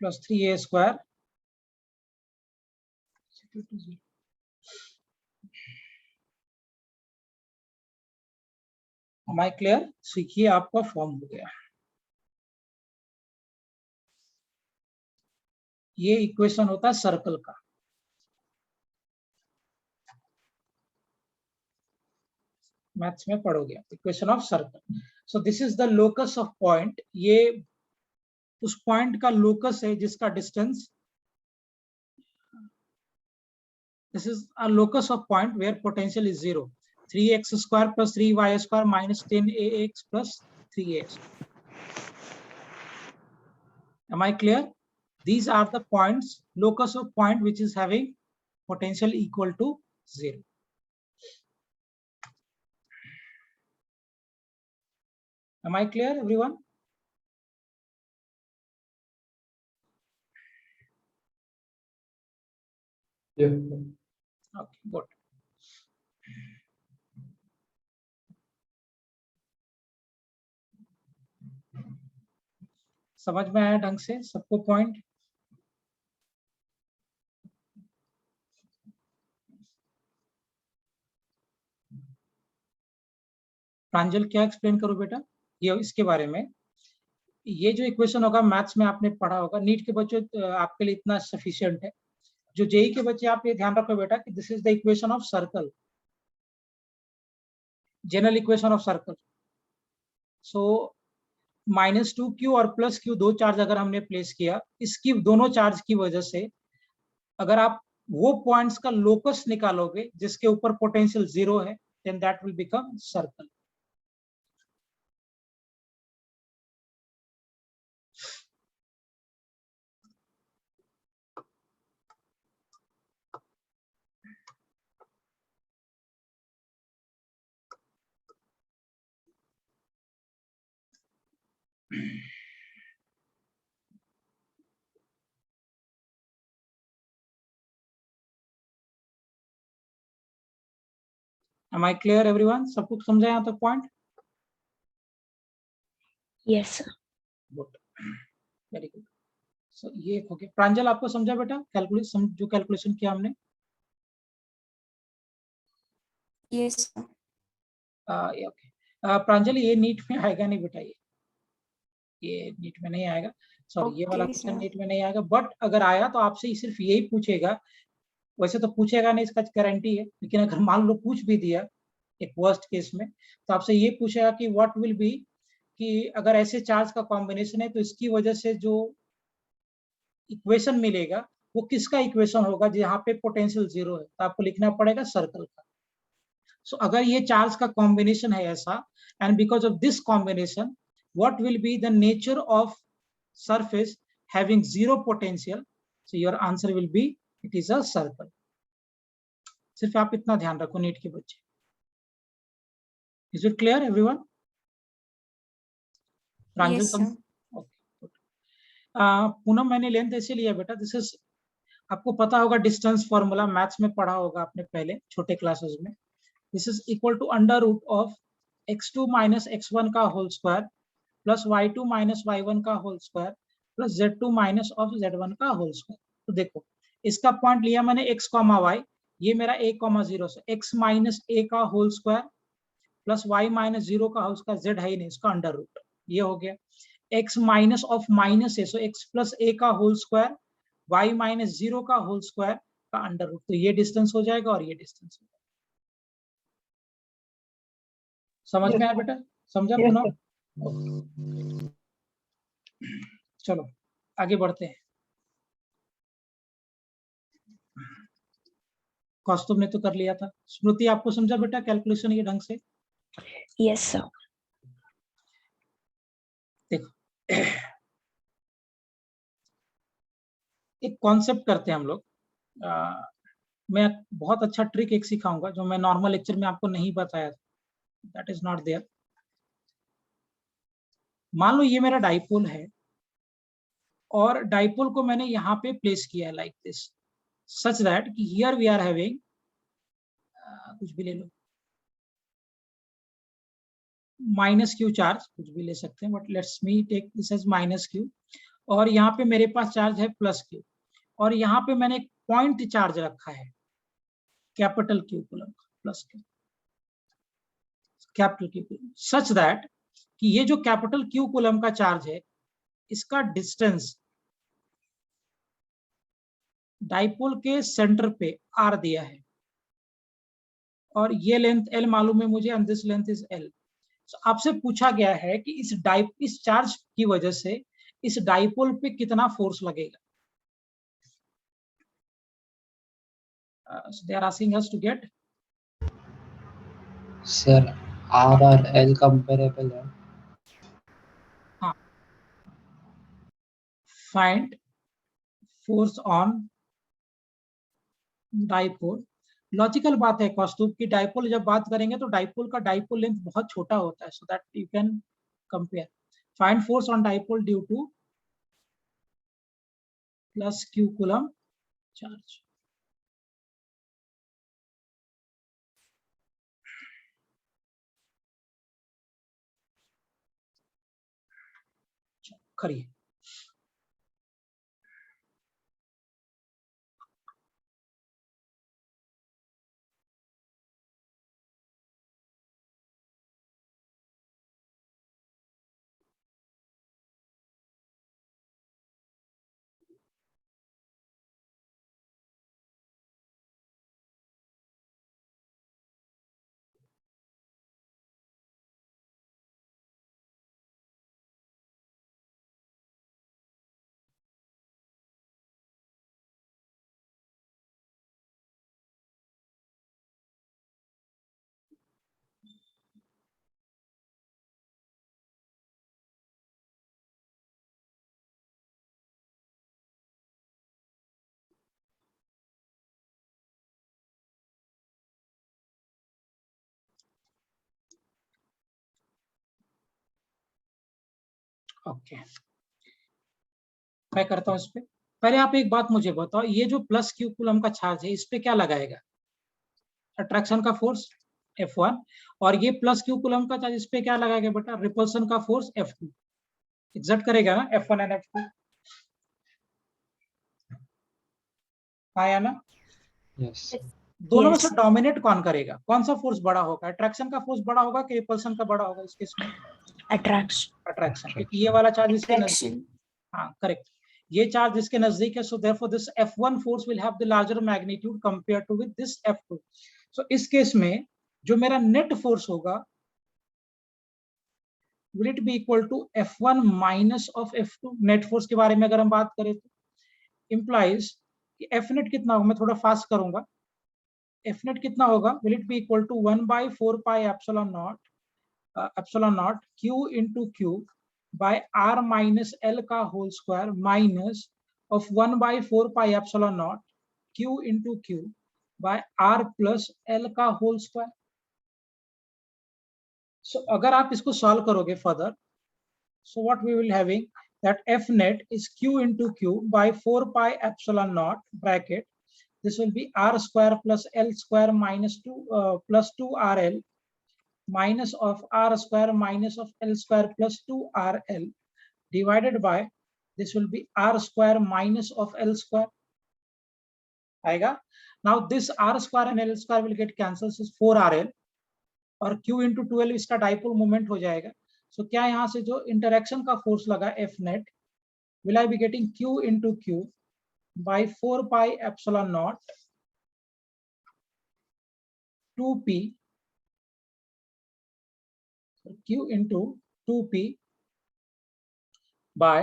plus 3a square. Am I clear? So ये आपका फॉर्म हो गया. ये इक्वेशन होता है सर्कल का. मैथ्स में पढ़ोगे equation of circle. So this is the locus of point. ये उस पॉइंट का लोकस है जिसका distance. This is a locus of point where potential is 0. 3x square plus 3y square minus 10ax plus 3a. Am I clear? These are the points, locus of point which is having potential equal to 0. Am I clear, everyone? Yes. Okay, good. समझ में आया ढंग से सबको पॉइंट? प्रांजल क्या एक्सप्लेन करो बेटा ये इसके बारे में? ये जो इक्वेशन होगा मैथ्स में आपने पढ़ा होगा. नीट के बच्चों आपके लिए इतना सफिशिएंट है. जो जेई के बच्चे आप ये ध्यान रखो बेटा कि this is the equation of circle, general equation of circle. So -2q और +q दो चार्ज अगर हमने प्लेस किया, इसकी दोनों चार्ज की वजह से अगर आप वो पॉइंट्स का लोकस निकालोगे जिसके ऊपर पोटेंशियल 0 है, then that will become circle. Am I clear, everyone? सब कुछ समझा यहाँ तक point? Yes, sir. Good, very good. So ये हो गया. प्रांजल आपको समझा बेटा कैलकुलेशन, जो कैलकुलेशन किया हमने? Yes, sir. ओके प्रांजलि, ये नीट में आएगा नहीं बेटा, ये नीट में नहीं आएगा, सॉरी ये वाला Okay, क्वेश्चन sir. नीट में नहीं आएगा, बट अगर आया तो आपसे सिर्फ यही पूछेगा, वैसे तो पूछेगा नहीं, इसका गारंटी है, लेकिन अगर मान लो पूछ भी दिया एक वर्स्ट केस में, तो आपसे ये पूछेगा कि व्हाट विल बी, कि अगर ऐसे चार्ज का कॉम्बिनेशन है तो इसकी वजह से जो इक्वेशन मिलेगा वो किसका इक्वेशन होगा जहाँ पे पोटेंशियल 0 है, तो आपको लिखना पड़ेगा सर्कल का। सो अगर ये चार्ज का कॉम्बिनेशन है ऐसा, and because of this combination what will be the nature of surface having 0 potential, so your answer will be it is a circle. सिर्फ आप इतना ध्यान रखो नीट के बच्चे। Is it clear everyone? Pranjal Yes, sir. Poonam, मैंने लेंथ ऐसे लिया बेटा, दिस इज, आपको पता होगा डिस्टेंस फॉर्मूला, मैथ्स में पढ़ा होगा आपने पहले छोटे क्लासेस में। This is equal to under root of x2 minus x1 का whole square plus y2 minus y1 का whole square plus z2 minus of z1 का होल स्क्वायर। तो देखो इसका पॉइंट लिया मैंने x, y, ये मेरा a, 0 से x माइनस a का whole square plus y minus 0 का होल स्क्वायर, z है ही नहीं, इसका अंडर रूट, ये हो गया x minus of minus a, so x plus a का होल स्क्वायर, y माइनस 0 का होल स्क्वायर का अंडर रूट, तो ये डिस्टेंस हो जाएगा और ये डिस्टेंस हो जाएगा। समझ में आया बेटा? समझा Yes, पुनः? sir. चलो आगे बढ़ते हैं। कौस्तुभ ने तो कर लिया था। स्मृति, आपको समझा बेटा कैलकुलेशन ये ढंग से? Yes, sir. देखो एक कॉन्सेप्ट करते हैं हम लोग। मैं बहुत अच्छा ट्रिक एक सिखाऊंगा जो मैं नॉर्मल लेक्चर में आपको नहीं बताया था, दैट इज नॉट देयर। मान लो ये मेरा डाइपोल है और डाइपोल को मैंने यहाँ पे प्लेस किया है लाइक दिस, सच दैट कि हियर वी आर हैविंग, कुछ भी ले लो, माइनस क्यू चार्ज, कुछ भी ले सकते हैं, but let's me take this as minus Q, और यहाँ पे मेरे पास चार्ज है प्लस क्यू, और यहाँ पे मैंने एक पॉइंट चार्ज रखा है capital Q coulomb plus Q, capital Q coulomb, such that कि ये जो कैपिटल क्यू कूलम का चार्ज है इसका डिस्टेंस डाइपोल के सेंटर पे आर दिया है, और ये लेंथ एल मालूम है मुझे, and this length is L. आपसे पूछा गया है कि इस चार्ज की वजह से इस डाइपोल पे कितना फोर्स लगेगा। So they are asking us to get, Sir, R और L comparable है। हाँ, find force on dipole. Logical बात है कौस्तुभ की, डाइपोल जब बात करेंगे तो डाइपोल का डाइपोल लेंथ बहुत छोटा होता है, so that you can compare. Find force on dipole due two plus Q coulomb charge. करिए। ओके, मैं करता हूं इस पे। पहले आप एक बात मुझे बताओ, ये जो प्लस क्यू कूलम का चार्ज है इस पे क्या लगाएगा? अट्रैक्शन का फोर्स F1, और ये प्लस क्यू कूलम का चार्ज इस पे क्या लगाएगा बेटा? रिपल्सन का फोर्स F2। एग्जैक्ट करेगा ना F1 एंड F2, आया ना? Yes. दोनों में Yes. से डोमिनेट कौन करेगा, कौन सा फोर्स बड़ा होगा, अट्रैक्शन का फोर्स बड़ा होगा कि रिपल्सन का बड़ा होगा इस केस में? Attraction. अट्रैक्शन, क्योंकि ये वाला चार्ज इसके नजदीक, Attraction. हाँ करेक्ट, ये चार्ज इसके नजदीक है, so therefore this F1 force will have the larger magnitude compare to with this F2। सो इस केस में जो मेरा नेट फोर्स होगा will it be equal to F1 minus of F2। Net force के बारे में अगर हम बात करें तो इंप्लाइज कि F नेट कितना होगा, मैं थोड़ा फास्ट करूंगा, F नेट कितना होगा, will it be equal to 1/4 pi epsilon not Q into Q by R minus L का whole square minus of 1/4 pi epsilon not Q into Q by R plus L का होल स्क्वायर। सो अगर आप इसको सॉल्व करोगे further, so what we will having that F net is Q into Q by 4 pi epsilon naught bracket, this will be R square plus L square minus 2 plus 2RL minus of R square minus of L square plus 2RL divided by, this will be R square minus of L square आएगा। Now this R square and L square will get cancelled, is 4RL और Q into 12 इसका डाइपोल मोमेंट हो जाएगा। सो क्या यहाँ से जो इंटरेक्शन का फोर्स लगा F net, will I be getting Q into Q by 4 pi epsilon naught 2p, Q into 2p by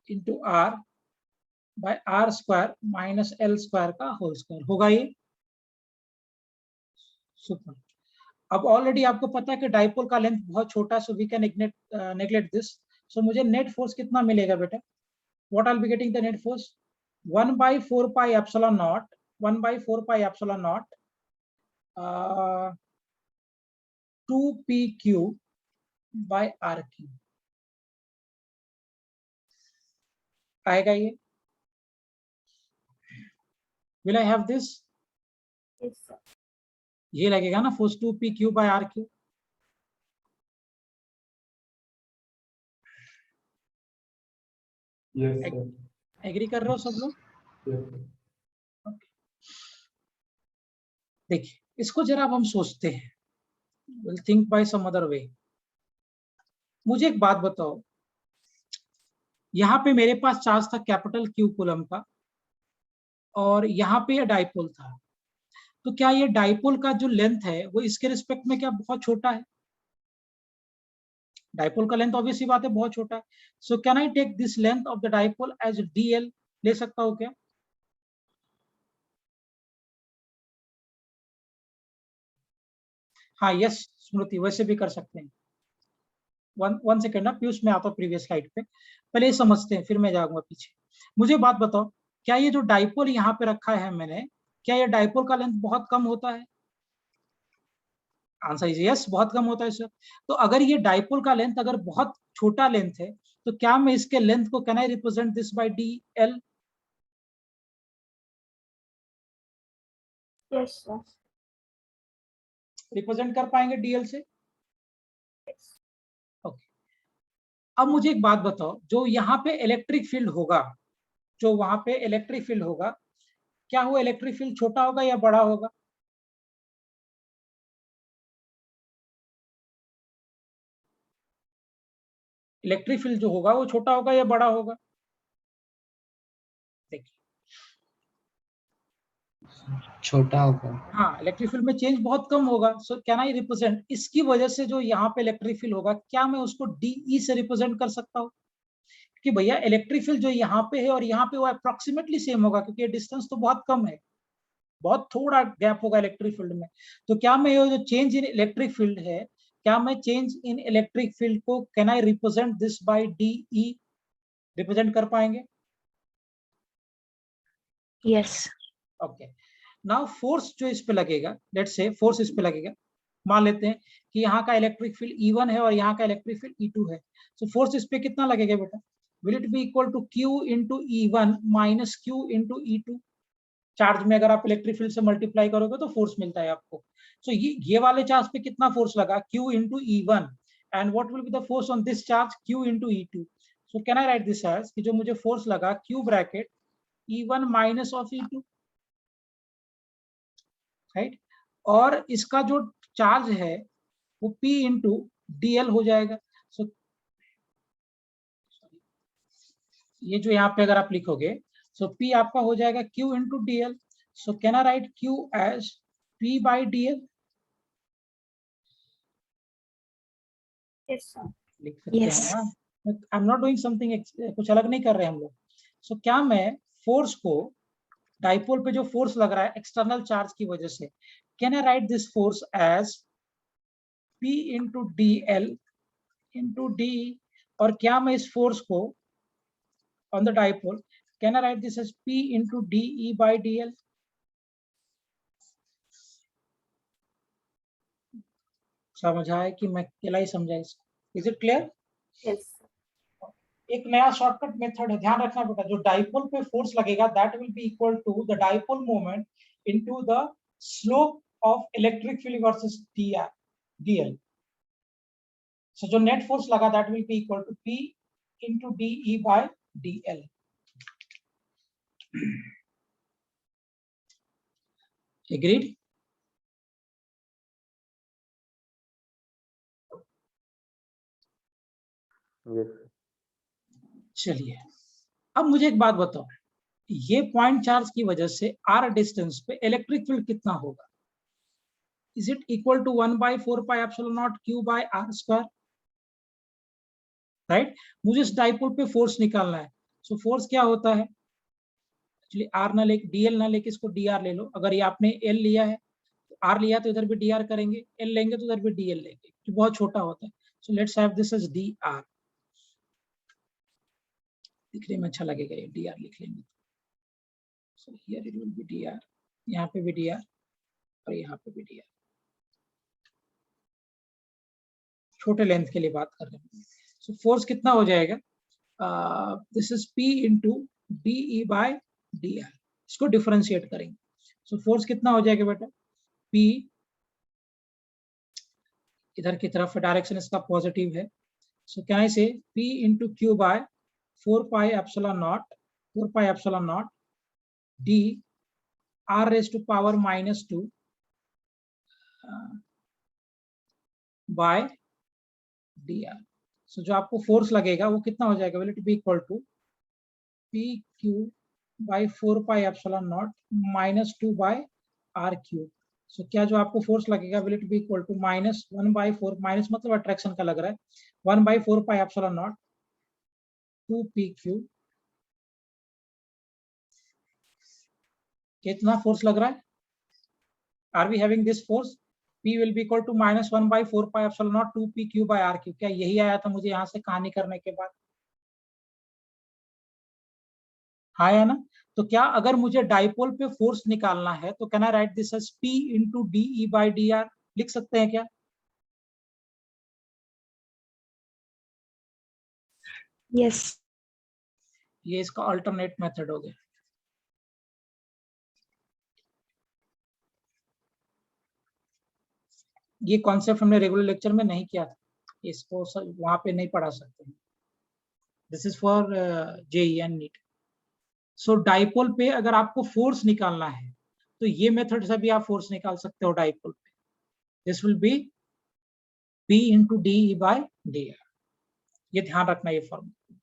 into R by R square minus L square का होल स्क्वायर होगा ये। सुपर। अब ऑलरेडी आपको पता है कि डाइपोल का लेंथ बहुत छोटा है, so we can neglect this. So मुझे नेट फोर्स कितना मिलेगा बेटा, what I will be getting the net force 1/4 pi epsilon naught 1/4 pi epsilon naught 2pq by rq आएगा ये। Will I have this, Yes, sir. ये लगेगा ना force 2pq by rq। Yes sir, agree कर रहे हो सब लोग? Yes sir. देखिए इसको जरा अब हम सोचते हैं, will think bye some other way. मुझे एक बात बताओ, यहाँ पे मेरे पास चार्ज था कैपिटल Q कूलम का और यहाँ पे ये डाइपोल था, तो क्या ये डाइपोल का जो लेंथ है वो इसके रिस्पेक्ट में क्या बहुत छोटा है? डाइपोल का लेंथ ऑब्वियसली बात है बहुत छोटा है। So can I take this length of the dipole as dl, ले सकता हूँ क्या? हाँ यस स्मृति, वैसे भी कर सकते हैं। वन सेकेंड ना पीयूष, मैं आता हूँ प्रीवियस स्लाइड पे, पहले ये समझते हैं फिर मैं जाऊंगा पीछे। मुझे बात बताओ, क्या ये जो डाइपोल यहाँ पे रखा है मैंने, क्या ये डाइपोल का लेंथ बहुत कम होता है? आंसर इज यस, बहुत कम होता है सर। तो अगर ये डाइपोल का लेंथ अगर बहुत छोटा लेंथ है, तो क्या मैं इसके लेंथ को can I represent this by dl? Yes, sir. Represent कर पाएंगे dl से? Yes. ओके। अब मुझे एक बात बताओ, जो यहाँ पे इलेक्ट्रिक फील्ड होगा, जो वहां पे इलेक्ट्रिक फील्ड होगा, क्या वो इलेक्ट्रिक फील्ड छोटा होगा या बड़ा होगा? इलेक्ट्रिक फील्ड जो होगा वो छोटा होगा या बड़ा होगा? देखिए छोटा होगा। हाँ, इलेक्ट्रिक फील्ड में चेंज बहुत कम होगा। सो कैन आई रिप्रेजेंट, इसकी वजह से जो यहाँ पे इलेक्ट्रिक फील्ड होगा, क्या मैं उसको dE से रिप्रेजेंट कर सकता हूँ? कि भैया इलेक्ट्रिक फील्ड जो यहाँ पे है और यहाँ पे वो अप्रोक्सीमेटली सेम होगा, क्योंकि ये डिस्टेंस तो बहुत कम है, बहुत थोड़ा गैप होगा इलेक्ट्रिक फील्ड में। तो क्या मैं ये जो चेंज इन इलेक्ट्रिक फील्ड है, क्या मैं चेंज इन इलेक्ट्रिक फील्ड को can I represent this by dE, represent कर पाएंगे? Yes. ओके। नाउ फोर्स जो इस पे लगेगा, लेट्स से फोर्स इस पे लगेगा, मान लेते हैं कि यहाँ का इलेक्ट्रिक फील्ड E1 है और यहाँ का इलेक्ट्रिक फील्ड E2 है। सो फोर्स इस पे कितना लगेगा बेटा? Will it be equal to Q into E1 minus Q into E2। Charge में अगर आप इलेक्ट्रिक फील्ड से मल्टीप्लाई करोगे तो फोर्स मिलता है आपको। सो ये वाले चार्ज पे कितना फोर्स लगा? Q into E1, and what will be the force on this charge? Q into E2। So can I write this as कि जो मुझे फोर्स लगा Q bracket E1 minus of E2, right. और इसका जो चार्ज है वो P इंटू DL हो जाएगा। सो ये जो यहाँ पे अगर आप लिखोगे, सो P आपका हो जाएगा Q into DL। So can I write Q as P by DL? Yes, sir. लिख सकते Yes. हैं ना, I am not doing something, कुछ अलग नहीं कर रहे हम लोग। सो क्या मैं फोर्स को, डाइपोल पे जो फोर्स लग रहा है एक्सटर्नल चार्ज की वजह से, can I write this force as P into DL into D? और क्या मैं इस फोर्स को on the dipole, can I write this as P into DE by DL? समझ आया कि मैं अकेला ही समझा इसको? Is it clear? Yes. एक नया शॉर्टकट मेथड है, ध्यान रखना बेटा, जो डाइपोल पे फोर्स लगेगा that will be equal to the dipole moment into the slope of electric field versus DL। So जो नेट फोर्स लगा that will be equal to P into DE by DL। Agreed? Yes. चलिए, अब मुझे एक बात बताओ, ये पॉइंट चार्ज की वजह से r डिस्टेंस पे इलेक्ट्रिक फील्ड कितना होगा? Is it equal to 1/4πε0 q by r square, right? मुझे इस डाइपोल पे फोर्स निकालना है। सो फोर्स क्या होता है? एक्चुअली r ना लेके, dl ना लेके इसको dr ले लो। अगर ये आपने l लिया है, तो r लिया तो इधर भी dr करेंगे, l लेंगे तो इधर भी dl लेंगे, जो बहुत छोटा होता है। So let's have this as dr। दिखने में अच्छा लगेगा, ये dr लिख लेंगे। So here it will be dr, यहाँ पे भी dr और यहाँ पे भी dr। छोटे लेंथ के लिए बात कर रहे हैं। सो फोर्स कितना हो जाएगा? This is P into DE by DR। इसको डिफरेंशिएट करेंगे। सो फोर्स कितना हो जाएगा बेटा? P, इधर की तरफ डायरेक्शन इसका पॉजिटिव है। So can I say P into Q by 4πε0 D R raise to power -2 by dr। सो जो आपको फोर्स लगेगा वो कितना हो जाएगा? Will it be equal to PQ by 4πε0 -2 by R cube. So क्या जो आपको फोर्स लगेगा will it be equal to -1/4, minus मतलब अट्रैक्शन का लग रहा है, 1/4πε0 2PQ। कितना फोर्स लग रहा है? Are we having this force? P will be equal to -1/4πε0 2PQ by R cube. क्या यही आया था मुझे यहाँ से कहानी करने के बाद? हाँ या ना? तो क्या अगर मुझे डाइपोल पे फोर्स निकालना है तो can I write this as P into DE by DR? लिख सकते हैं क्या? Yes. ये इसका अल्टरनेट मेथड हो गया। ये कॉन्सेप्ट हमने रेगुलर लेक्चर में नहीं किया था, इसको वहां पे नहीं पढ़ा सकते। This is for JEE and NEET. सो डाइपोल पे अगर आपको फोर्स निकालना है तो ये मेथड से भी आप फोर्स निकाल सकते हो डाइपोल पे। This will be P into DE by DR। ये ध्यान रखना, ये फॉर्मूला।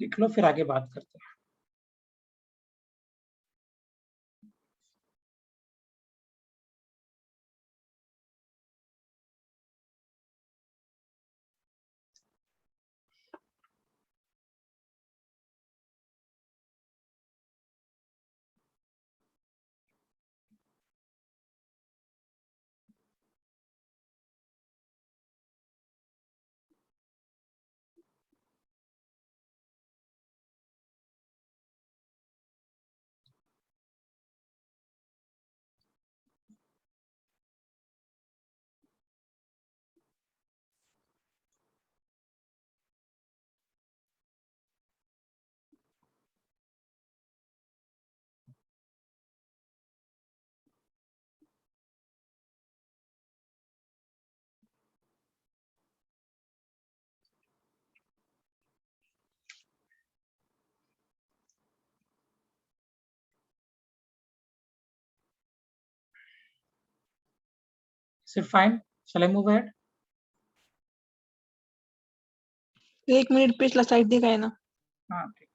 लिख लो, फिर आगे बात करते हैं। Is it fine? Shall I move ahead? 1 minute पिछला साइड दिखाए ना. हाँ ठीक.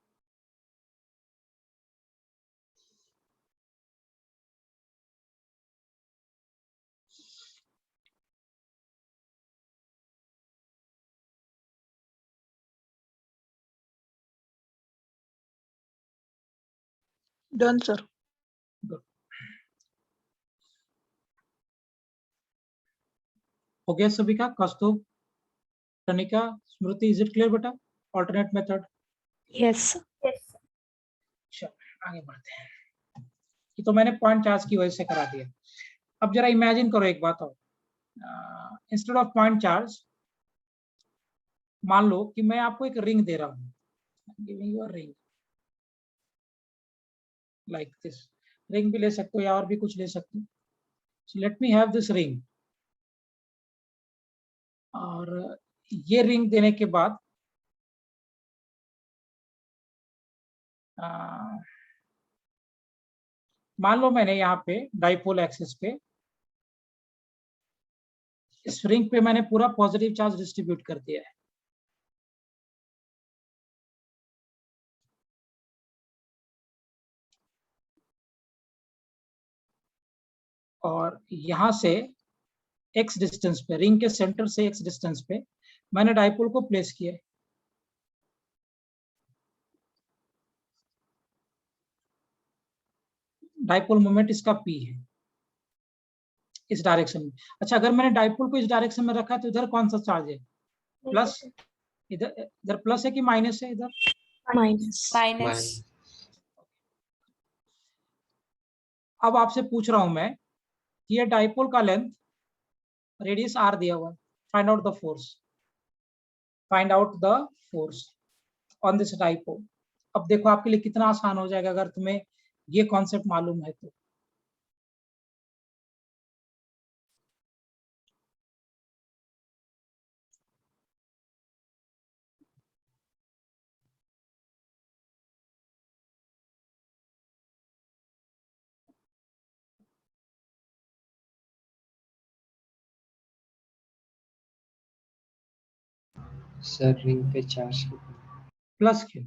Done sir. हो गया सभी का? कौस्तुभ, तनिका, स्मृति, इज इट क्लियर बेटा? Alternate method. यस. चलो आगे बढ़ते हैं. ये तो मैंने पॉइंट चार्ज की वजह से करा दिया. अब जरा इमेजिन करो एक बात और. इंस्टेड ऑफ पॉइंट चार्ज, मान लो कि मैं आपको एक रिंग दे रहा हूँ. Giving you a ring like this. Ring भी ले सकते हो या और भी कुछ ले सकते हो. So let me have this ring. और ये रिंग देने के बाद मान लो मैंने यहाँ पे डाइपोल एक्सिस पे इस रिंग पे मैंने पूरा पॉजिटिव चार्ज डिस्ट्रीब्यूट कर दिया है. और यहाँ से x डिस्टेंस पे, रिंग के सेंटर से x डिस्टेंस पे मैंने डाइपोल को प्लेस किया है. डाइपोल मोमेंट इसका p है इस डायरेक्शन में. अच्छा, अगर मैंने डाइपोल को इस डायरेक्शन में रखा तो इधर कौन सा चार्ज है? प्लस. इधर इधर प्लस है कि माइनस है? इधर माइनस. Minus. अब आपसे पूछ रहा हूं मैं कि ये डाइपोल का लेंथ रेडियस r दिया हुआ है. Find out the force. Find out the force on this dipole. अब देखो आपके लिए कितना आसान हो जाएगा अगर तुम्हें ये कॉन्सेप्ट मालूम है तो. सर रिंग पे चार्ज प्लस क्यों?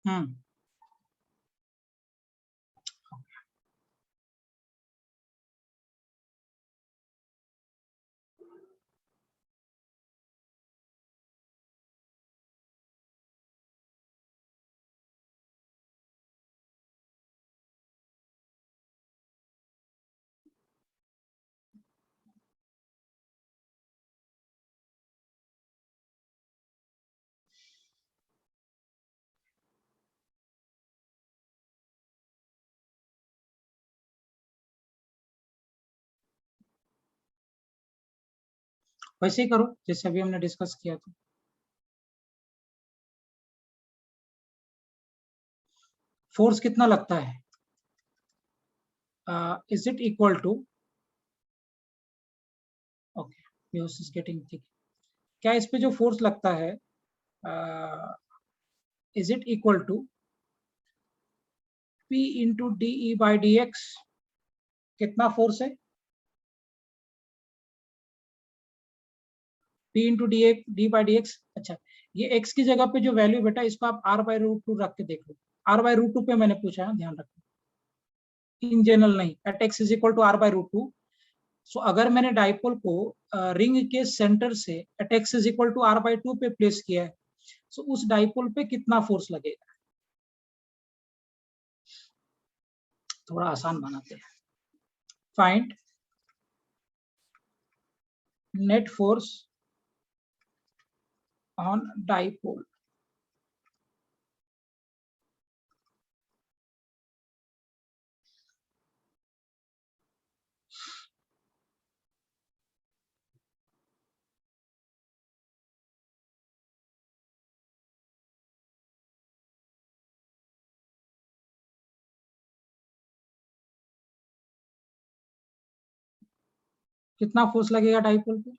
हम्म. वैसे ही करो जैसे अभी हमने डिस्कस किया था. फोर्स कितना लगता है? Is it equal to This is getting thick. क्या इस पे जो फोर्स लगता है is it equal to P into DE by DX? कितना फोर्स है? P into D by DX. अच्छा, ये x की जगह पे जो वैल्यू बेटा, इसको आप r/√2 रख के देख लो. r/√2 पे मैंने पूछा है, ध्यान रखना, इन जनरल नहीं. At x is equal to r/√2. So अगर मैंने डाइपोल को रिंग के सेंटर से at x is equal to r/2 पे प्लेस किया है, सो उस डाइपोल पे कितना फोर्स लगेगा? थोड़ा आसान बनाते हैं. Find net force on dipole. कितना फोर्स लगेगा डाइपोल पे?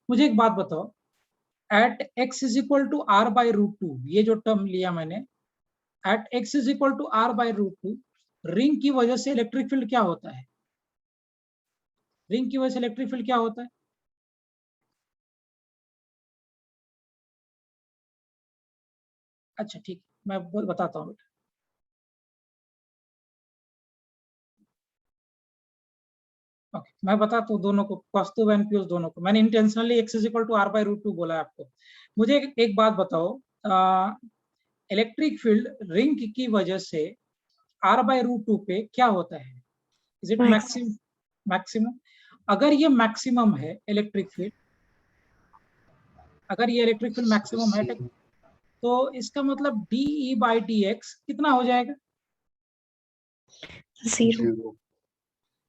मुझे एक बात बताओ, at x is equal to r/√2, ये जो टर्म लिया मैंने, at x is equal to r/√2, ring की वजह से इलेक्ट्रिक फील्ड क्या होता है? रिंग की वजह से इलेक्ट्रिक फील्ड क्या होता है? अच्छा ठीक, मैं बताता हूँ. ओके, मैं बताता हूँ दोनों को, कौस्तुभ एंड पीयूष दोनों को. मैंने intentionally x is equal to r/√2 बोला है आपको. मुझे एक बात बताओ, इलेक्ट्रिक फील्ड रिंग की वजह से r/√2 पे क्या होता है? Is it maximum? अगर ये मैक्सिमम है इलेक्ट्रिक फील्ड, अगर ये इलेक्ट्रिक फील्ड मैक्सिमम है, तो इसका मतलब DE बाई DX कितना हो जाएगा? 0.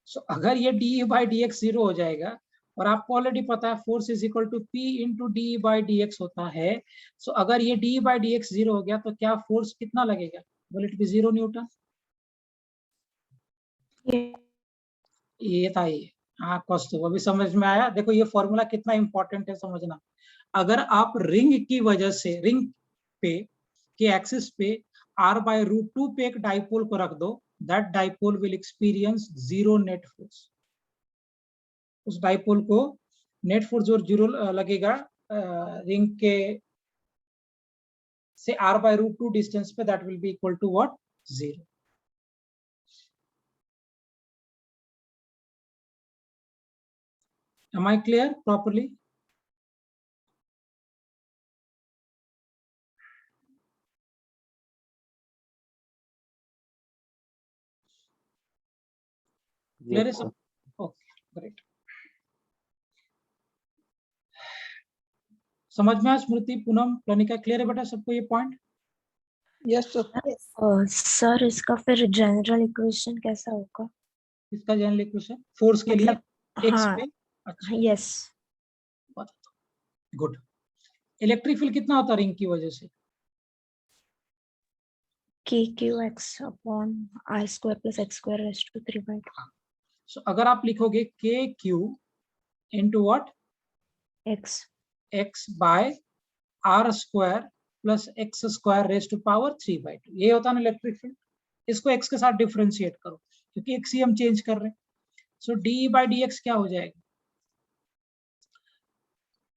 सो अगर ये DE बाई DX 0 हो जाएगा, और आपको ऑलरेडी पता है force is equal to P into DE by DX होता है. सो अगर ये DE बाई DX 0 हो गया, तो क्या फोर्स कितना लगेगा? Will it B 0 Newton? ये था ये. हाँ कौस्तुभ, अभी समझ में आया. देखो ये फॉर्मूला कितना इंपॉर्टेंट है समझना. अगर आप रिंग की वजह से, रिंग पे के एक्सिस पे r/√2 पे एक डाइपोल को रख दो, that dipole will experience zero net force. उस डाइपोल को नेट फोर्स जो जीरो लगेगा रिंग के से r/√2 डिस्टेंस पे, that will be equal to what? 0. Am I clear properly? Clear is? Okay, great. समझ में आया स्मृति, पूनम, प्लनिका, क्लियर है बेटा सबको ये पॉइंट? Yes, sir. सर इसका फिर जनरल इक्वेशन कैसा होगा? इसका जनरल इक्वेशन फोर्स के लिए x हाँ, पे. अच्छा यस. गुड. इलेक्ट्रिक फील्ड कितना होता है रिंग की वजह से? KQX upon I² plus X² raise to 3/2. So अगर आप लिखोगे KQ into what? x by r² plus x² raise to power 3/2, ये होता है ना इलेक्ट्रिक फील्ड. इसको x के साथ डिफरेंशिएट करो, क्योंकि x ही हम चेंज कर रहे हैं. सो DE बाई DX क्या हो जाएगा?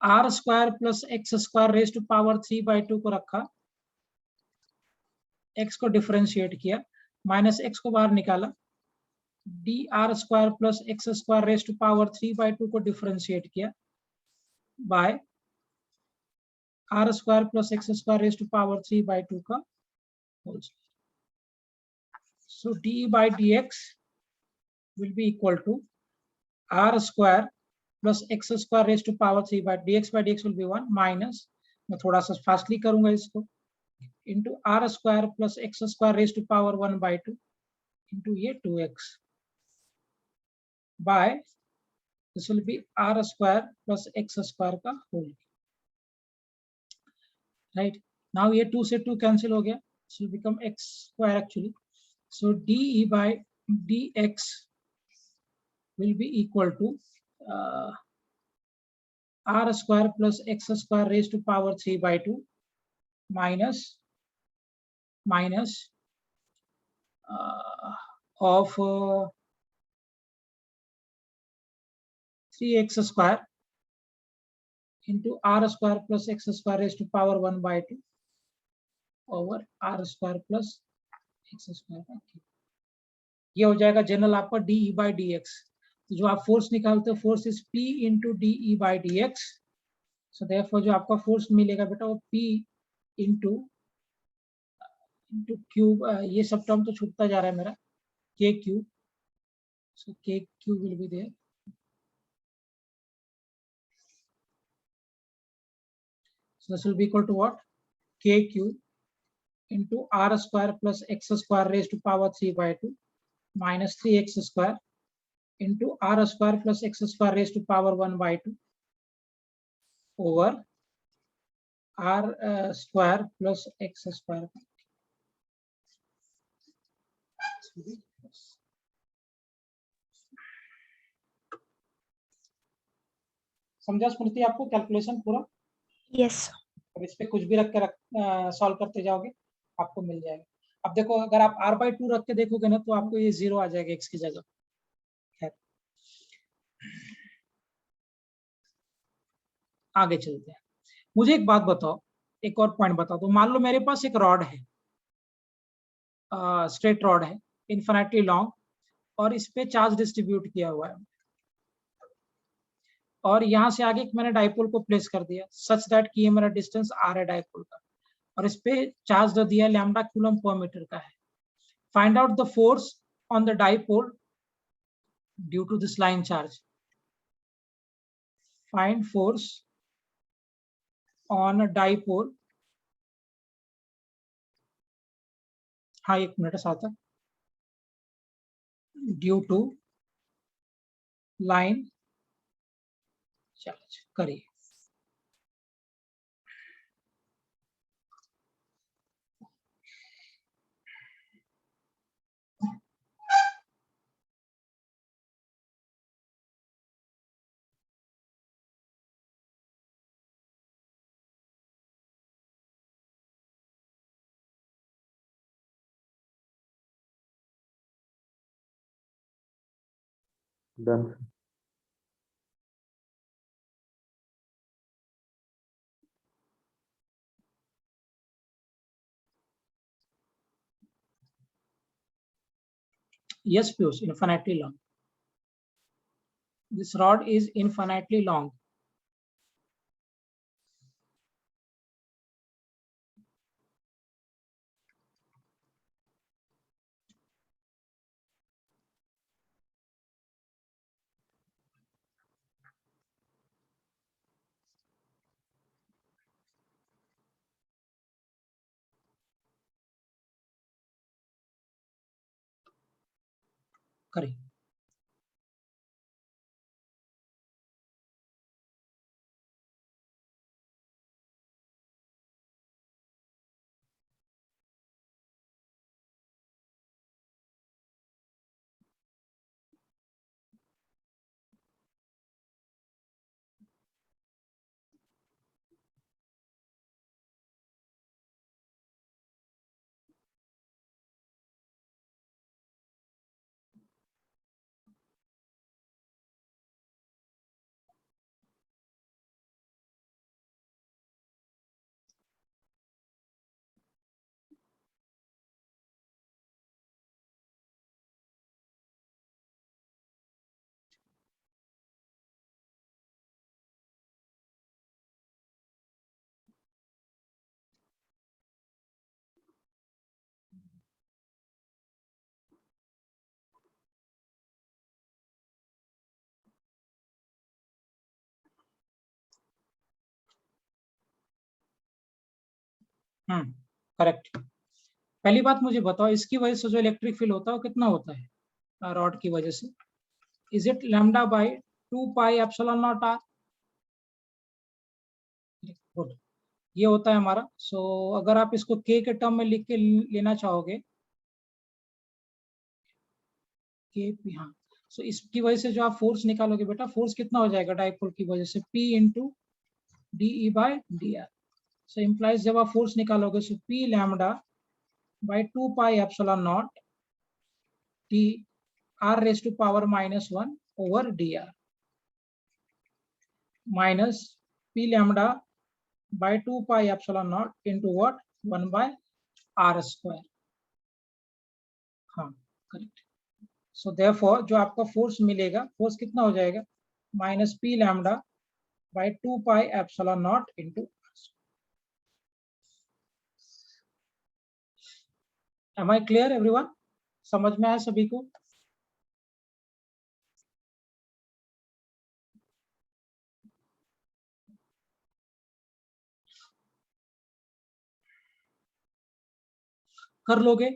r² plus x² raise to power 3/2 को रखा, x को डिफरेंशिएट किया, माइनस x को बाहर निकाला, dr² plus x² raise to power 3/2 को डिफरेंशिएट किया by r² plus x² raise to power 3/2 का whole square. So DE by DX will be equal to r² plus x² raised to power 3 by dx will be 1 minus, मैं थोड़ा सा फास्टली करूंगा इसको, into r² plus x² raised to power 1/2 into ये 2x by this will be r² plus x² का होल. राइट. नाउ ये 2 से 2 कैंसिल हो गया, so become x square actually. So dE by dx will be equal to r square plus x square raised to power 3 by 2 minus of 3x square into r square plus x square raised to power 1 by 2 over r square plus x square by 2. ये हो जाएगा जनरल आपका dE by dx. तो जो आप फोर्स निकालते हो, force is P into dE by dx. So therefore जो आपका फोर्स मिलेगा बेटा वो P into क्यूब, ये सब टर्म तो छूटता जा रहा है मेरा, k cube. So k cube will be there. So this will be equal to what? K cube into r square plus x square raised to power 3 by 2 minus 3x square into r square plus x square raised to power 1 by 2 over r square plus x square. समझा स्मृति आपको कैलकुलेशन पूरा? Yes. अब इस पे कुछ भी रख के सॉल्व करते जाओगे आपको मिल जाएगा. अब देखो अगर आप r by 2 रख के देखोगे ना तो आपको ये 0 आ जाएगा x की जगह. खैर आगे चलते हैं. मुझे एक बात बताओ, एक और पॉइंट बता दो. मान लो मेरे पास एक रॉड है, स्ट्रेट रॉड है, इन्फिनिटली लॉन्ग, और इस पे चार्ज डिस्ट्रीब्यूट किया हुआ है, और यहाँ से आगे मैंने डाइपोल को प्लेस कर दिया सच दैट कि ये मेरा डिस्टेंस r है डाइपोल का, और इस पे चार्ज जो दिया लैम्डा कूलम पर मीटर का है. Find out the force on the dipole due to this line charge. Find force on dipole. हाँ एक मिनट साथ ड्यू टू लाइन चार्ज करिए. Done. Yes, Piyush, infinitely long. This rod is infinitely long. करें. करेक्ट. पहली बात मुझे बताओ, इसकी वजह से जो इलेक्ट्रिक फील्ड होता है वो कितना होता है रॉड की वजह से? Is it lambda by 2 pi epsilon not r? Good. ये होता है हमारा। सो अगर आप इसको k के टर्म में लिख के लेना चाहोगे, k, हाँ, सो इसकी वजह से जो आप फोर्स निकालोगे बेटा, फोर्स कितना हो जाएगा डाइपोल की वजह से, P into DE by dr। So implies जब आप फोर्स निकालोगे, so P lambda by 2 pi epsilon nought T r raise to power -1 over dr minus P lambda by 2 pi epsilon naught into what, 1 by r square। हाँ, करेक्ट। सो देयरफॉर जो आपका फोर्स मिलेगा, फोर्स कितना हो जाएगा, minus P lambda by 2 pi epsilon naught into r। Am I clear everyone? समझ में आया सभी को? कर लोगे।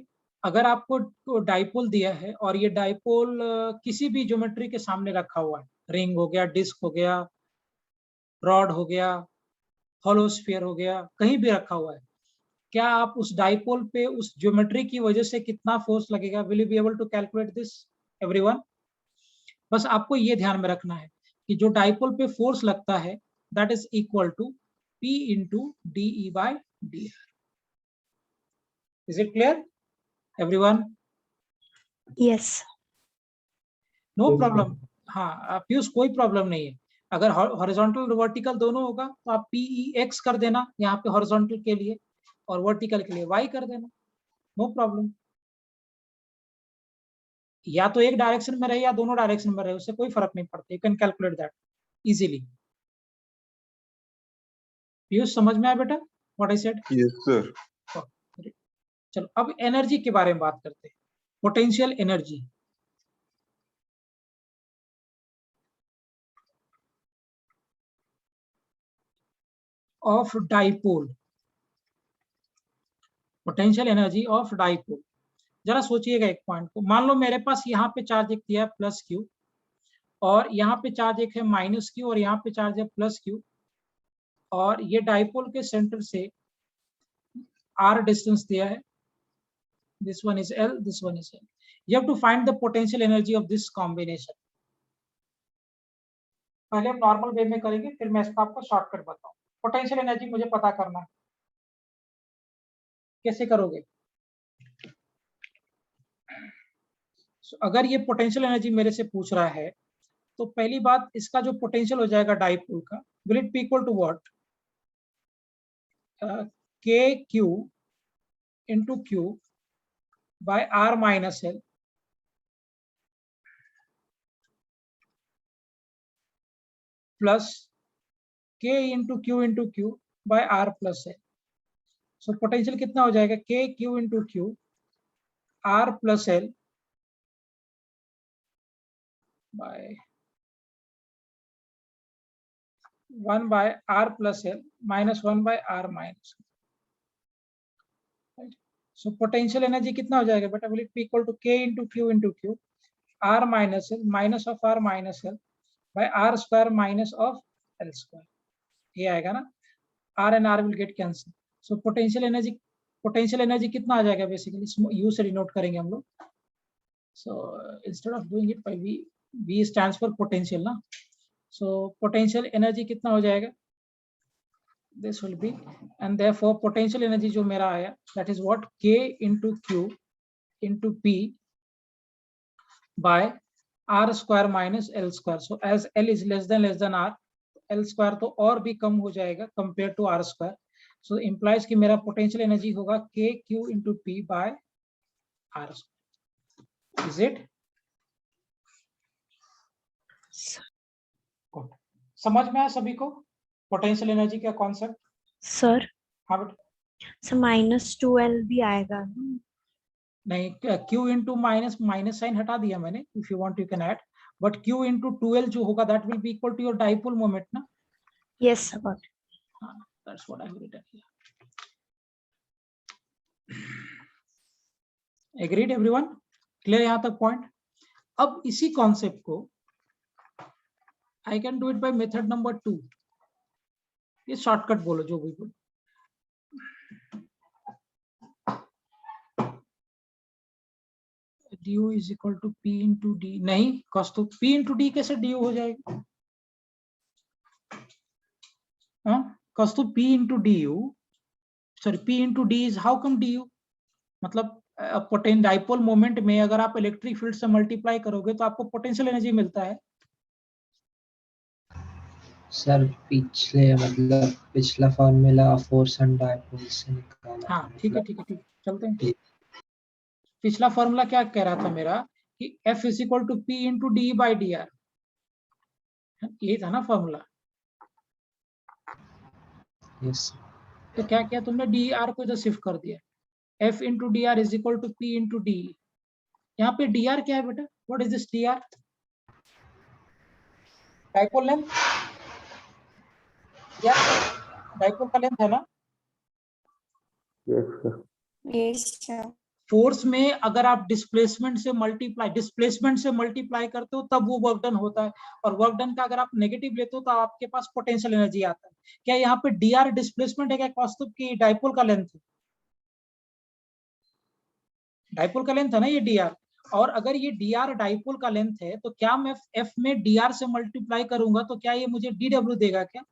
अगर आपको डाइपोल दिया है और ये डाइपोल किसी भी ज्योमेट्री के सामने रखा हुआ है, रिंग हो गया, डिस्क हो गया, रॉड हो गया, हॉलो स्फीयर हो गया, कहीं भी रखा हुआ है, क्या आप उस डाइपोल पे उस ज्योमेट्री की वजह से कितना फोर्स लगेगा, will you be able to calculate this everyone? बस आपको ये ध्यान में रखना है कि जो डाइपोल पे फोर्स लगता है that is equal to P into DE by dr। Is it clear everyone? Yes. No Yes, problem. हाँ पीयूष, कोई प्रॉब्लम नहीं है। अगर हॉरिजॉन्टल वर्टिकल दोनों होगा तो आप PEX कर देना यहाँ पे हॉरिजॉन्टल के लिए, और वर्टिकल के लिए Y कर देना, नो प्रॉब्लम। या तो एक डायरेक्शन में रहे या दोनों डायरेक्शन में रहे, उससे कोई फर्क नहीं पड़ता, you can calculate that easily. Piyush समझ में आया बेटा what I said? Yes, sir. चलो अब एनर्जी के बारे में बात करते हैं, potential energy. Of dipole, potential energy of dipole. जरा सोचिएगा एक पॉइंट को, मान लो मेरे पास यहाँ पे चार्ज एक दिया है प्लस Q, और यहाँ पे चार्ज एक है माइनस Q, और यहाँ पे चार्ज है प्लस Q, और ये डाइपोल के सेंटर से R डिस्टेंस दिया है, this one is L, this one is L। You have to find the potential energy of this combination। पहले हम नॉर्मल वे में करेंगे, फिर मैं इसका आपको शॉर्टकट बताऊं। पोटेंशियल एनर्जी मुझे पता करना है, कैसे करोगे? अगर ये पोटेंशियल एनर्जी मेरे से पूछ रहा है तो पहली बात, इसका जो पोटेंशियल हो जाएगा डाइपोल का, will it be equal to what, KQ into Q by R minus L plus K into Q by R plus L। So potential कितना हो जाएगा, KQ into Q R plus L by 1 by R plus L minus 1 by R minus. So potential energy कितना हो जाएगा बेटा, will it be equal to K into Q R minus L minus of R minus L bye R square minus of L square. ये आएगा ना, R and R will get cancel. So potential energy कितना आ जाएगा, बेसिकली U से डिनोट करेंगे हम लोग। So instead of doing it by V, V stands for potential ना, सो पोटेंशियल एनर्जी कितना हो जाएगा, this will be, and therefore potential energy जो मेरा आया, that is what, K into Q into P by R square minus L square। So as L is less than R, L square तो और भी कम हो जाएगा compared to R square। So implies कि मेरा potential energy होगा K Q into P by R square। Is it? Good। समझ में आया सभी को पोटेंशियल एनर्जी का कॉन्सेप्ट? Sir, हाँ बेटा। so -2L भी आएगा ना? नहीं, Q इंटू माइनस साइन हटा दिया मैंने, if you want you can add, but Q into 2L जो होगा that will be equal to your dipole moment ना। Yes, sir, got it. हाँ, that's what I have written here. Agreed everyone? Clear यहाँ तक पॉइंट? अब इसी कॉन्सेप्ट को I can do it by method number 2। ये शॉर्टकट बोलो जो भी बोलो। du is equal to P into d, नहीं कॉस तो P इंटू डी कैसे du हो जाएगा? हाँ कॉस तो P into du, sorry P into D is how come du? मतलब पोटेंशियल डाइपोल मोमेंट में अगर आप इलेक्ट्रिक फील्ड से मल्टीप्लाई करोगे तो आपको पोटेंशियल एनर्जी मिलता है। सर पिछले मतलब पिछला फॉर्मूला फोर्स एंड डायपोल से निकाला था, हाँ ठीक है मतलब ठीक है ठीक है, चलते हैं। ठीक। पिछला फॉर्मूला क्या कह रहा था मेरा कि F is equal to P into d by d r, यही था ना फॉर्मूला। यस तो क्या किया तुमने, डी आर को इधर शिफ्ट कर दिया, F into d r is equal to P into d. यहाँ पे डी आर क्या है बेटा, what is this d r? Dipole length, dipole का लेंथ है ना। Yes, sir. Yes, sir. Force में अगर आप डिस्प्लेसमेंट से मल्टीप्लाई करते हो तब वो वर्क डन होता है, और वर्क डन का अगर आप नेगेटिव लेते हो तो आपके पास पोटेंशियल एनर्जी आता है। क्या यहाँ पे डी आर डिस्प्लेसमेंट है क्या कौस्तुभ की डाइपोल का लेंथ है? डाइपोल का लेंथ है ना ये डी आर, और अगर ये डी आर डाइपोल का लेंथ है तो क्या मैं एफ में डी आर से मल्टीप्लाई करूंगा तो क्या ये मुझे डी डब्ल्यू देगा, क्या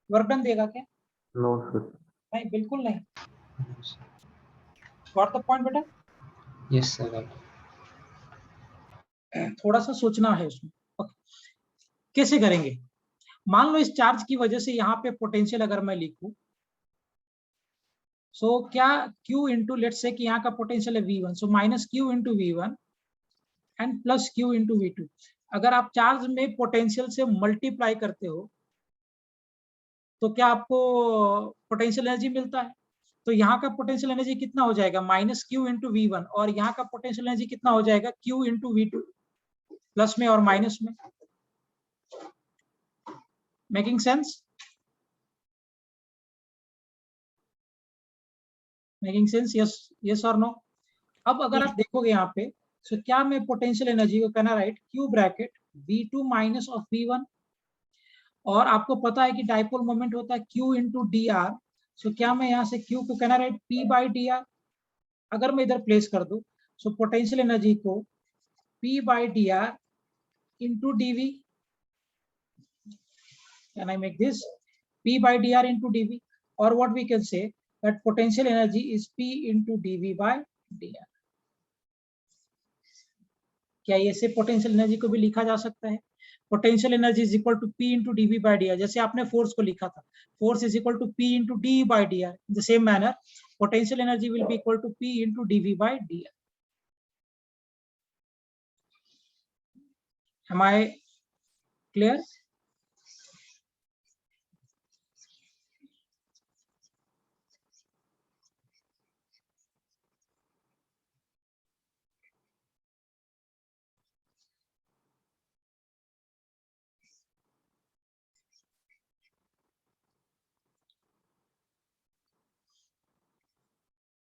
वर्क डन देगा क्या? No, sir. नहीं बिल्कुल नहीं। व्हाट द पॉइंट बेटा? Yes sir. थोड़ा सा सोचना है उसमें। कैसे करेंगे? मान लो इस चार्ज की वजह से यहाँ पे पोटेंशियल अगर मैं लिखूं, सो क्या Q इंटू लेट्स से कि यहाँ का पोटेंशियल है V1, so minus Q into V1 and plus Q into V2। अगर आप चार्ज में पोटेंशियल से मल्टीप्लाई करते हो तो क्या आपको पोटेंशियल एनर्जी मिलता है? तो यहाँ का पोटेंशियल एनर्जी कितना हो जाएगा, माइनस Q इंटू V1, और यहाँ का पोटेंशियल एनर्जी कितना हो जाएगा, Q इंटू V2, प्लस में और माइनस में। Making sense? Making sense? Yes yes और नो? अब अगर आप देखोगे यहाँ पे, सो क्या मैं पोटेंशियल एनर्जी को कहना right Q bracket V2 minus of V1, और आपको पता है कि डाइपोल मोमेंट होता है Q into d r, so क्या मैं यहाँ से Q को कहना right P by d r. अगर मैं इधर प्लेस कर दूं सो पोटेंशियल एनर्जी को P by d r into d v, can I make this P by d r into d v, और what we can say that potential energy is P into DV by d r. क्या ये से पोटेंशियल एनर्जी को भी लिखा जा सकता है? Potential energy is equal to P into DV by d r, जैसे आपने फोर्स को लिखा था, force is equal to P into d by d r, the same manner potential energy will be equal to P into DV by d r. Am I clear?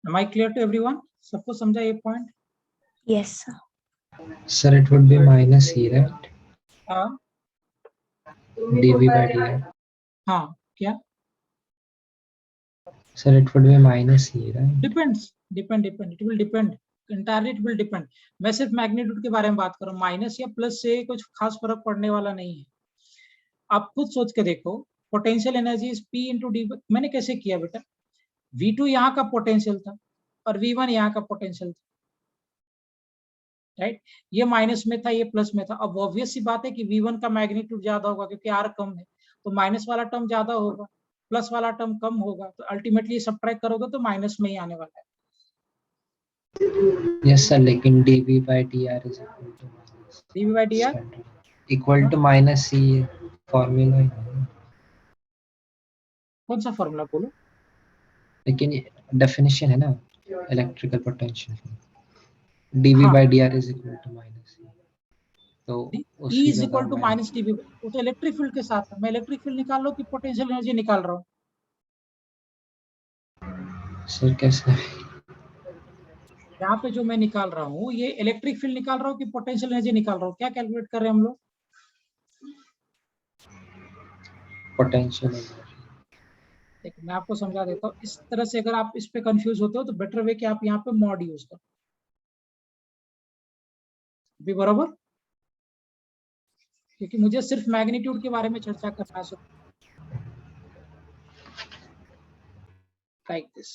Am I clear to everyone? सबको समझा ये point? Yes, sir. Sir it would be minus he right, हाँ dv by dr। हाँ क्या? Sir it would be minus he right. Depends, depend it will depend entirely, it will depend. मैं सिर्फ मैग्नीट्यूड के बारे में बात कर रहा हूँ, माइनस या प्लस से कुछ खास फर्क पड़ने वाला नहीं है। आप खुद सोच के देखो, potential energy is P into D. मैंने कैसे किया बेटा, V2 यहाँ का पोटेंशियल था और V1 यहाँ का पोटेंशियल था, राइट? ये माइनस में था, ये प्लस में था। अब ऑब्वियस सी बात है कि V1 का मैग्नीट्यूड ज्यादा होगा क्योंकि R कम है, तो माइनस वाला टर्म ज्यादा होगा, प्लस वाला टर्म कम होगा, तो अल्टीमेटली सब्ट्रैक्ट करोगे तो माइनस में ही आने वाला है। यस सर, लेकिन dv by dr is equal to minus dV by dr equal to minus he formula है, कौन सा फॉर्मूला बोलो? लेकिन डेफिनेशन है ना इलेक्ट्रिकल पोटेंशियल, dv हाँ, by dr is equal to minus e, तो E उसी इज इक्वल टू जगह माइनस dV, वो तो इलेक्ट्रिक फील्ड के साथ है। मैं इलेक्ट्रिक फील्ड निकाल लो कि पोटेंशियल एनर्जी निकाल रहा हूँ? सर कैसे? यहाँ पे जो मैं निकाल रहा हूँ ये इलेक्ट्रिक फील्ड निकाल रहा हूँ कि पोटेंशियल एनर्जी निकाल रहा हूँ? क्या कैलकुलेट कर रहे हैं हम लोग? Potential energy. देखिए मैं आपको समझा देता हूँ। इस तरह से अगर आप इस पे कंफ्यूज होते हो तो बेटर वे कि आप यहाँ पे मॉड यूज करो। भी बराबर, क्योंकि मुझे सिर्फ मैग्नीट्यूड के बारे में चर्चा करना है। Like this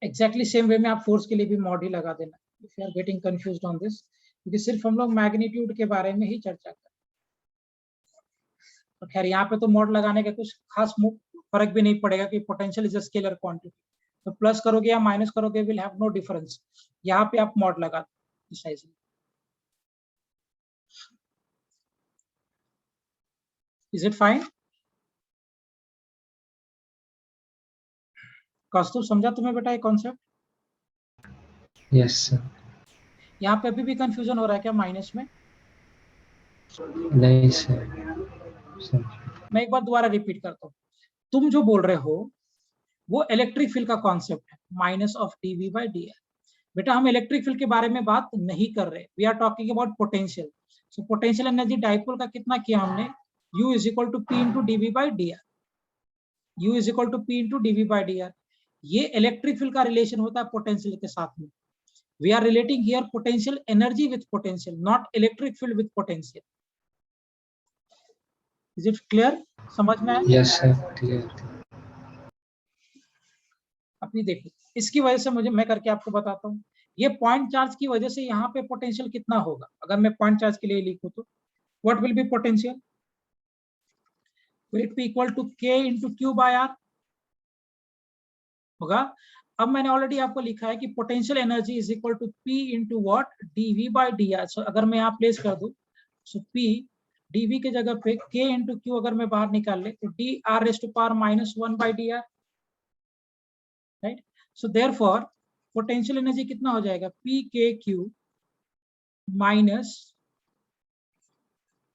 exactly same way में आप फोर्स के लिए भी मॉड ही लगा देना if you are getting confused on this, क्योंकि सिर्फ हम लोग मैग्नीट्यूड के बारे में ही चर्चा कर। तो खैर यहाँ पे तो मॉड लगाने का कुछ खास फर्क भी नहीं पड़ेगा कि potential is a scalar quantity, तो प्लस करोगे या माइनस करोगे विल हैव नो डिफरेंस। यहाँ पे आप मॉड लगा दो। Is it fine? कौस्तुभ समझा तुम्हें बेटा ये कॉन्सेप्ट? Yes sir. यहाँ पे अभी भी कंफ्यूजन हो रहा है क्या माइनस में? नहीं सर। मैं एक बार दोबारा रिपीट करता हूँ। तुम जो बोल रहे हो वो इलेक्ट्रिक फील्ड का कॉन्सेप्ट है, minus of dv by dr। बेटा हम इलेक्ट्रिक फील्ड के बारे में बात नहीं कर रहे, we are talking about potential. So potential energy dipole का कितना किया हमने, u is equal to p into dv by dr। u is equal to p into dv by dr। ये इलेक्ट्रिक फील्ड का रिलेशन होता है पोटेंशियल के साथ में। We are relating here potential energy with potential, not electric field with potential. Is it clear? समझ में आया? Yes sir, clear. अभी देखो इसकी वजह से मैं करके आपको बताता हूँ। ये पॉइंट चार्ज की वजह से यहाँ पे पोटेंशियल कितना होगा, अगर मैं पॉइंट चार्ज के लिए लिखूं तो what will be potential, will it be equal to k into q by r होगा। अब मैंने ऑलरेडी आपको लिखा है कि potential energy is equal to p into what dv by dr। सो अगर मैं यहाँ प्लेस कर दूं, सो p dv के जगह पे k इंटू क्यू अगर मैं बाहर निकाल ले तो dr raise to power minus 1 by dr, right. So therefore potential energy कितना हो जाएगा, p k q minus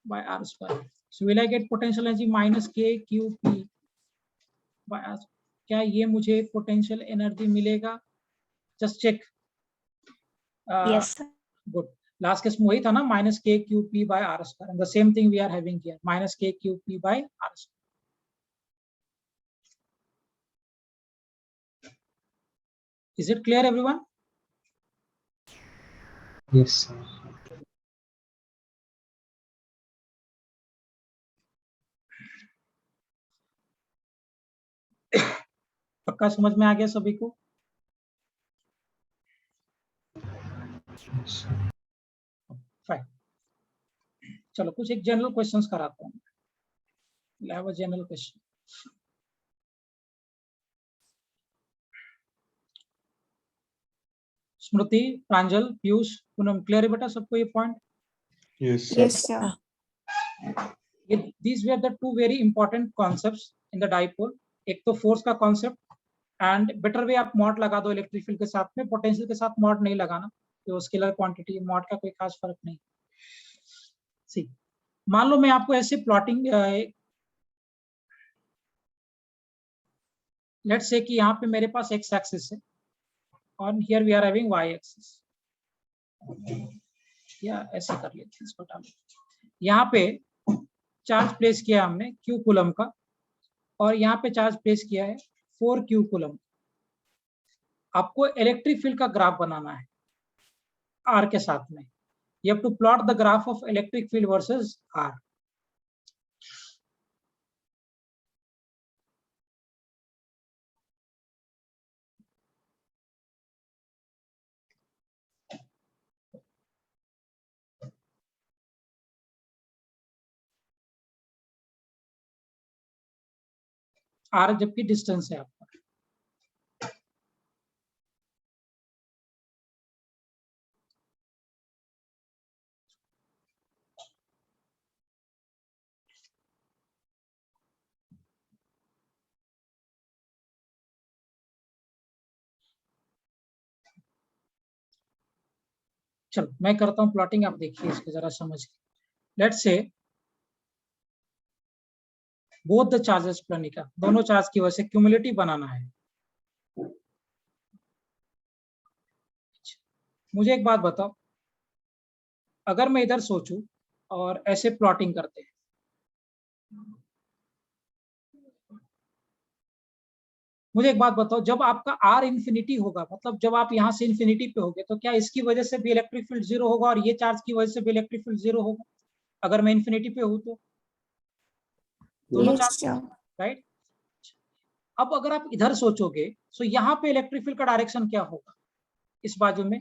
by r square. So will I get potential energy minus k q p by r। क्या ये मुझे पोटेंशियल एनर्जी मिलेगा? Just check. Yes, sir. Good. Last case में वही था ना, minus k q p by r square, and the same thing we are having here, minus k q p by r square. Is it clear everyone? Yes sir. पक्का समझ में आ गया सभी को? फाइन। चलो कुछ एक जनरल क्वेश्चंस कराता हूँ। Have a general question. Smriti, Pranjal, Piyush, Poonam, clear है बेटा सबको ये point? Yes, sir. Yes, sir. These were the two very important concepts in the dipole। एक तो फोर्स का कॉन्सेप्ट, एंड बेटर वे आप मॉड लगा दो इलेक्ट्रिक फील्ड के साथ में, पोटेंशियल के साथ मॉड नहीं लगाना, तो स्केलर क्वांटिटी मॉड का कोई खास फर्क नहीं। सी मान लो मैं आपको ऐसे प्लॉटिंग, लेट्स से कि यहाँ पे मेरे पास एक्स एक्सिस है और here we are having y axis, या ऐसे कर लेते हैं इसको। डाल यहाँ पे चार्ज प्लेस किया हमने क्यू कूलम का, और यहाँ पे चार्ज प्लेस किया है 4 क्यू कूलम। आपको इलेक्ट्रिक फील्ड का ग्राफ बनाना है आर के साथ में। You have to plot the graph of electric field versus r. R जबकि डिस्टेंस है आपका। चलो मैं करता हूँ प्लॉटिंग, आप देखिए इसको जरा समझ के। Let's say both the charges प्लनिका, दोनों चार्ज की वजह से क्यूमुलेटिव बनाना है। मुझे एक बात बताओ, अगर मैं इधर सोचूं और ऐसे प्लॉटिंग करते हैं, मुझे एक बात बताओ, जब आपका आर इंफिनिटी होगा, मतलब जब आप यहाँ से इंफिनिटी पे होगे, तो क्या इसकी वजह से भी इलेक्ट्रिक फील्ड जीरो होगा और ये चार्ज की वजह से भी इलेक्ट्रिक फील्ड जीरो होगा, अगर मैं इंफिनिटी पे हूँ तो? दोनों Yes, चार्ज, sir. राइट। अब अगर आप इधर सोचोगे, तो यहाँ पे इलेक्ट्रिक फील्ड का डायरेक्शन क्या होगा इस बाजू में?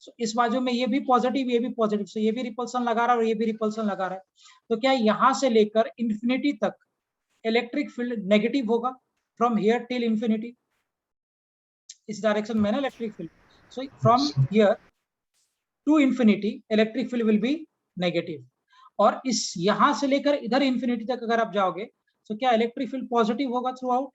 So, इस बाजू में ये भी पॉजिटिव, ये भी पॉजिटिव, so ये भी रिपल्सन लगा रहा है और ये भी रिपल्सन लगा रहा है, तो क्या यहाँ से लेकर इंफिनिटी तक इलेक्ट्रिक फील्ड नेगेटिव होगा, फ्रॉम हियर टिल इंफिनिटी, इस डायरेक्शन में ना electric field. So from here to infinity electric field will be negative, और इस यहाँ से लेकर इधर इंफिनिटी तक अगर आप जाओगे, तो क्या इलेक्ट्रिक फील्ड पॉजिटिव होगा थ्रू आउट,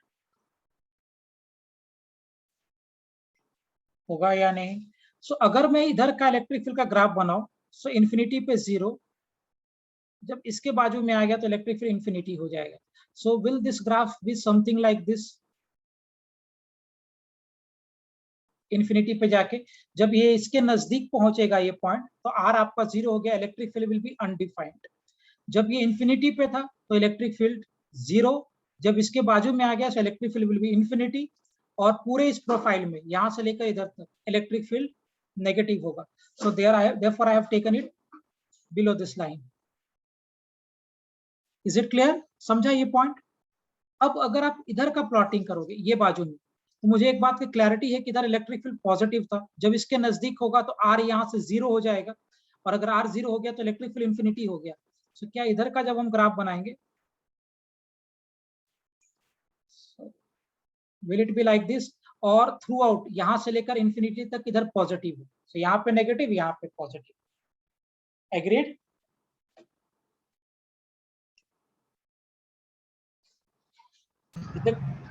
होगा या नहीं? सो अगर मैं इधर का इलेक्ट्रिक फील्ड का ग्राफ बनाऊं, सो इंफिनिटी पे 0, जब इसके बाजू में आ गया तो इलेक्ट्रिक फील्ड इंफिनिटी हो जाएगा। So will this graph be something like this, infinity पे जाके जब ये इसके नजदीक पहुंचेगा ये पॉइंट, तो आर आपका 0 हो गया, electric field will B undefined. जब ये इंफिनिटी पे था तो इलेक्ट्रिक फील्ड 0, जब इसके बाजू में आ गया तो electric field will B infinity, और पूरे इस प्रोफाइल में यहां से लेकर इधर तक इलेक्ट्रिक फील्ड नेगेटिव होगा। So therefore I have taken it below this line. Is it clear? समझा ये पॉइंट? अब अगर आप इधर का प्लॉटिंग करोगे ये बाजू में, तो मुझे एक बात की क्लैरिटी है कि इधर इलेक्ट्रिक फील्ड पॉजिटिव था, जब इसके नजदीक होगा तो आर यहाँ से 0 हो जाएगा, और अगर आर 0 हो गया तो इलेक्ट्रिक फील्ड इंफिनिटी हो गया। तो क्या इधर का जब हम ग्राफ बनाएंगे, will it be like this, और थ्रू आउट यहां से लेकर इंफिनिटी तक इधर पॉजिटिव है, तो यहाँ पे नेगेटिव, यहाँ पे पॉजिटिव। एग्रीड?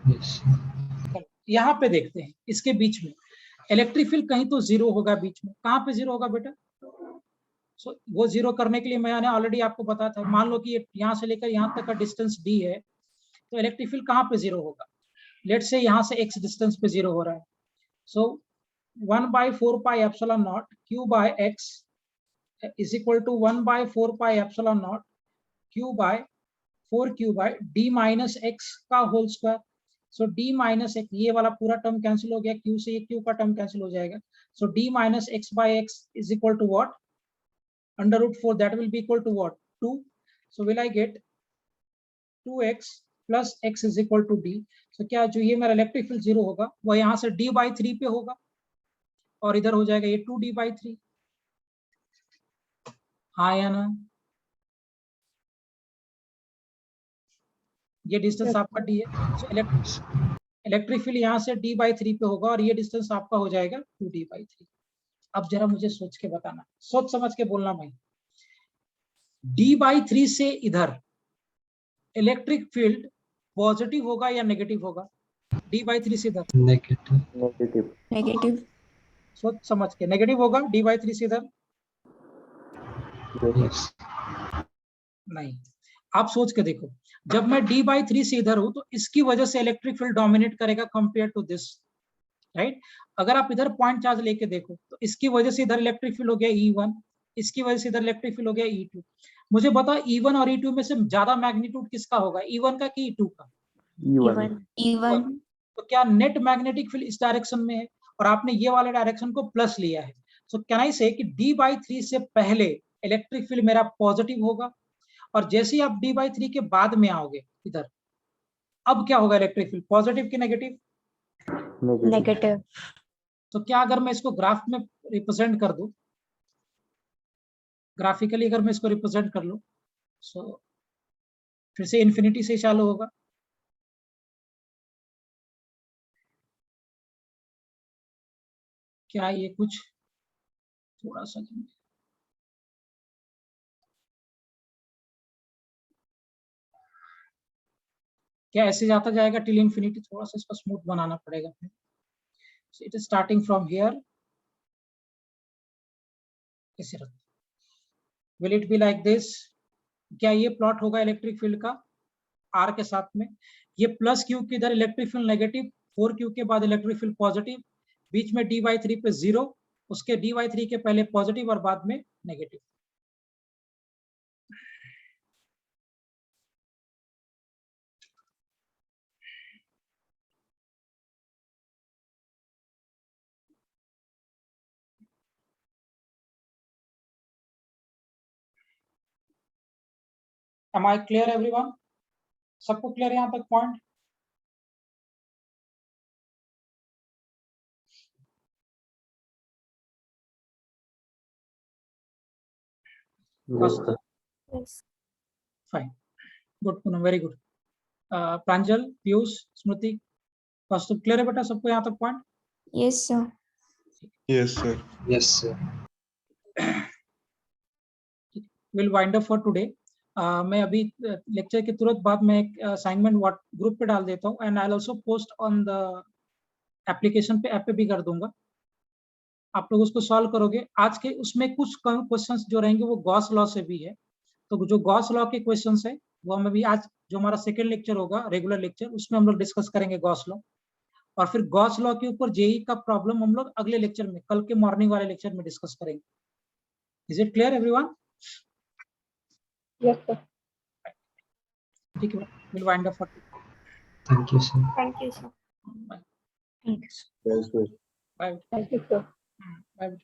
Yes. यहाँ पे देखते हैं इसके बीच में इलेक्ट्रिक फील्ड कहीं तो 0 होगा बीच में, कहाँ पे 0 होगा बेटा? सो वो 0 करने के लिए मैंने ऑलरेडी आपको बताया था, मान लो कि यहाँ से लेकर यहाँ तक का डिस्टेंस d है, तो इलेक्ट्रिक फील्ड कहाँ पे 0 होगा? लेट से यहाँ से x डिस्टेंस पे 0 हो रहा है, so 1/4 pi epsilon not q by x is equal to 1/4 pi epsilon not q by 4q by d minus x का whole square. So d minus x, ये वाला पूरा टर्म कैंसिल हो गया, q से ये q का टर्म कैंसिल हो जाएगा, so d minus x by x is equal to what? under root 4, that will be equal to what? 2. So will I get 2x plus x is equal to d? So क्या जो ये मेरा इलेक्ट्रिक फील्ड 0 होगा वो यहाँ से d/3 पे होगा, और इधर हो जाएगा ये 2d/3, हाँ या ना? ये डिस्टेंस आपका d है, सो इलेक्ट्रिक फील्ड यहाँ से d/3 पे होगा, और ये डिस्टेंस आपका हो जाएगा 2d/3। अब जरा मुझे सोच के बताना, सोच समझ के बोलना भाई, d/3 से इधर इलेक्ट्रिक फील्ड पॉजिटिव होगा या नेगेटिव होगा? d/3 से इधर Negative. Negative. Negative. सोच समझ के, नेगेटिव होगा d/3 से इधर? Yes. नहीं, आप सोच के देखो, जब मैं d/3 से इधर हूं तो इसकी वजह से इलेक्ट्रिक फील्ड डोमिनेट करेगा कंपेयर टू दिस, राइट? अगर आप इधर पॉइंट चार्ज लेके देखो तो इसकी वजह से इधर इलेक्ट्रिक फील्ड हो गया E1, इसकी वजह से इधर इलेक्ट्रिक फील्ड हो गया E2। मुझे बताओ E1 और E2 में से ज्यादा मैग्नीट्यूड किसका होगा, E1 का कि E2 का? E1. E1. तो क्या नेट मैग्नेटिक फील्ड इस डायरेक्शन में है, और आपने ये वाले डायरेक्शन को प्लस लिया है, सो कैन आई से कि d/3 से पहले इलेक्ट्रिक फील्ड मेरा पॉजिटिव होगा, और जैसे ही आप d/3 के बाद में आओगे इधर, अब क्या होगा इलेक्ट्रिक फील्ड, पॉजिटिव कि नेगेटिव? Negative. Negative. तो क्या अगर मैं इसको ग्राफ में रिप्रेजेंट कर दूं, ग्राफिकली अगर मैं इसको रिप्रेजेंट कर लूं, सो फिर से इंफिनिटी से चालू होगा, क्या ये कुछ थोड़ा सा, क्या ऐसे जाता जाएगा टिल इंफिनिटी? थोड़ा सा इसको स्मूथ बनाना पड़ेगा। So it is starting from here. इसी तरह will it be like this? क्या ये प्लॉट होगा इलेक्ट्रिक फील्ड का आर के साथ में? ये प्लस क्यू के इधर इलेक्ट्रिक फील्ड नेगेटिव, 4q के बाद इलेक्ट्रिक फील्ड पॉजिटिव, बीच में d/3 पे 0, उसके d/3 के पहले पॉजिटिव और बाद में negative. Am I clear everyone? सबको क्लियर यहाँ तक point? Yes, sir. Yes. Fine. Good, Poonam, very good. Pranjal, Piyush, Smriti, Kaustubh, clear है बेटा सबको यहाँ तक point? Yes, sir. Yes, sir. Yes, sir. We'll wind up for today. मैं अभी लेक्चर के तुरंत बाद मैं एक असाइनमेंट ग्रुप पे डाल देता हूँ and I also post on the application पे, ऐप पे भी कर दूंगा. आप लोग उसको सॉल्व करोगे. आज के उसमें कुछ क्वेश्चंस जो रहेंगे वो गॉस लॉ से भी है. तो जो गॉस लॉ के क्वेश्चंस है वो हम अभी आज जो हमारा सेकंड लेक्चर होगा रेगुलर लेक्चर, उसमें हम लोग डिस्कस करेंगे गॉस लॉ. और फिर गॉस लॉ के ऊपर जेई का प्रॉब्लम हम लोग अगले लेक्चर में, कल के मॉर्निंग वाले लेक्चर में डिस्कस करेंगे. Is it clear everyone? Yes, sir. ठीक है, will wind up for Thank you, sir. Thank you, sir. Bye Thank you, sir. Yes, sir. Bye Thank you, sir. Bye.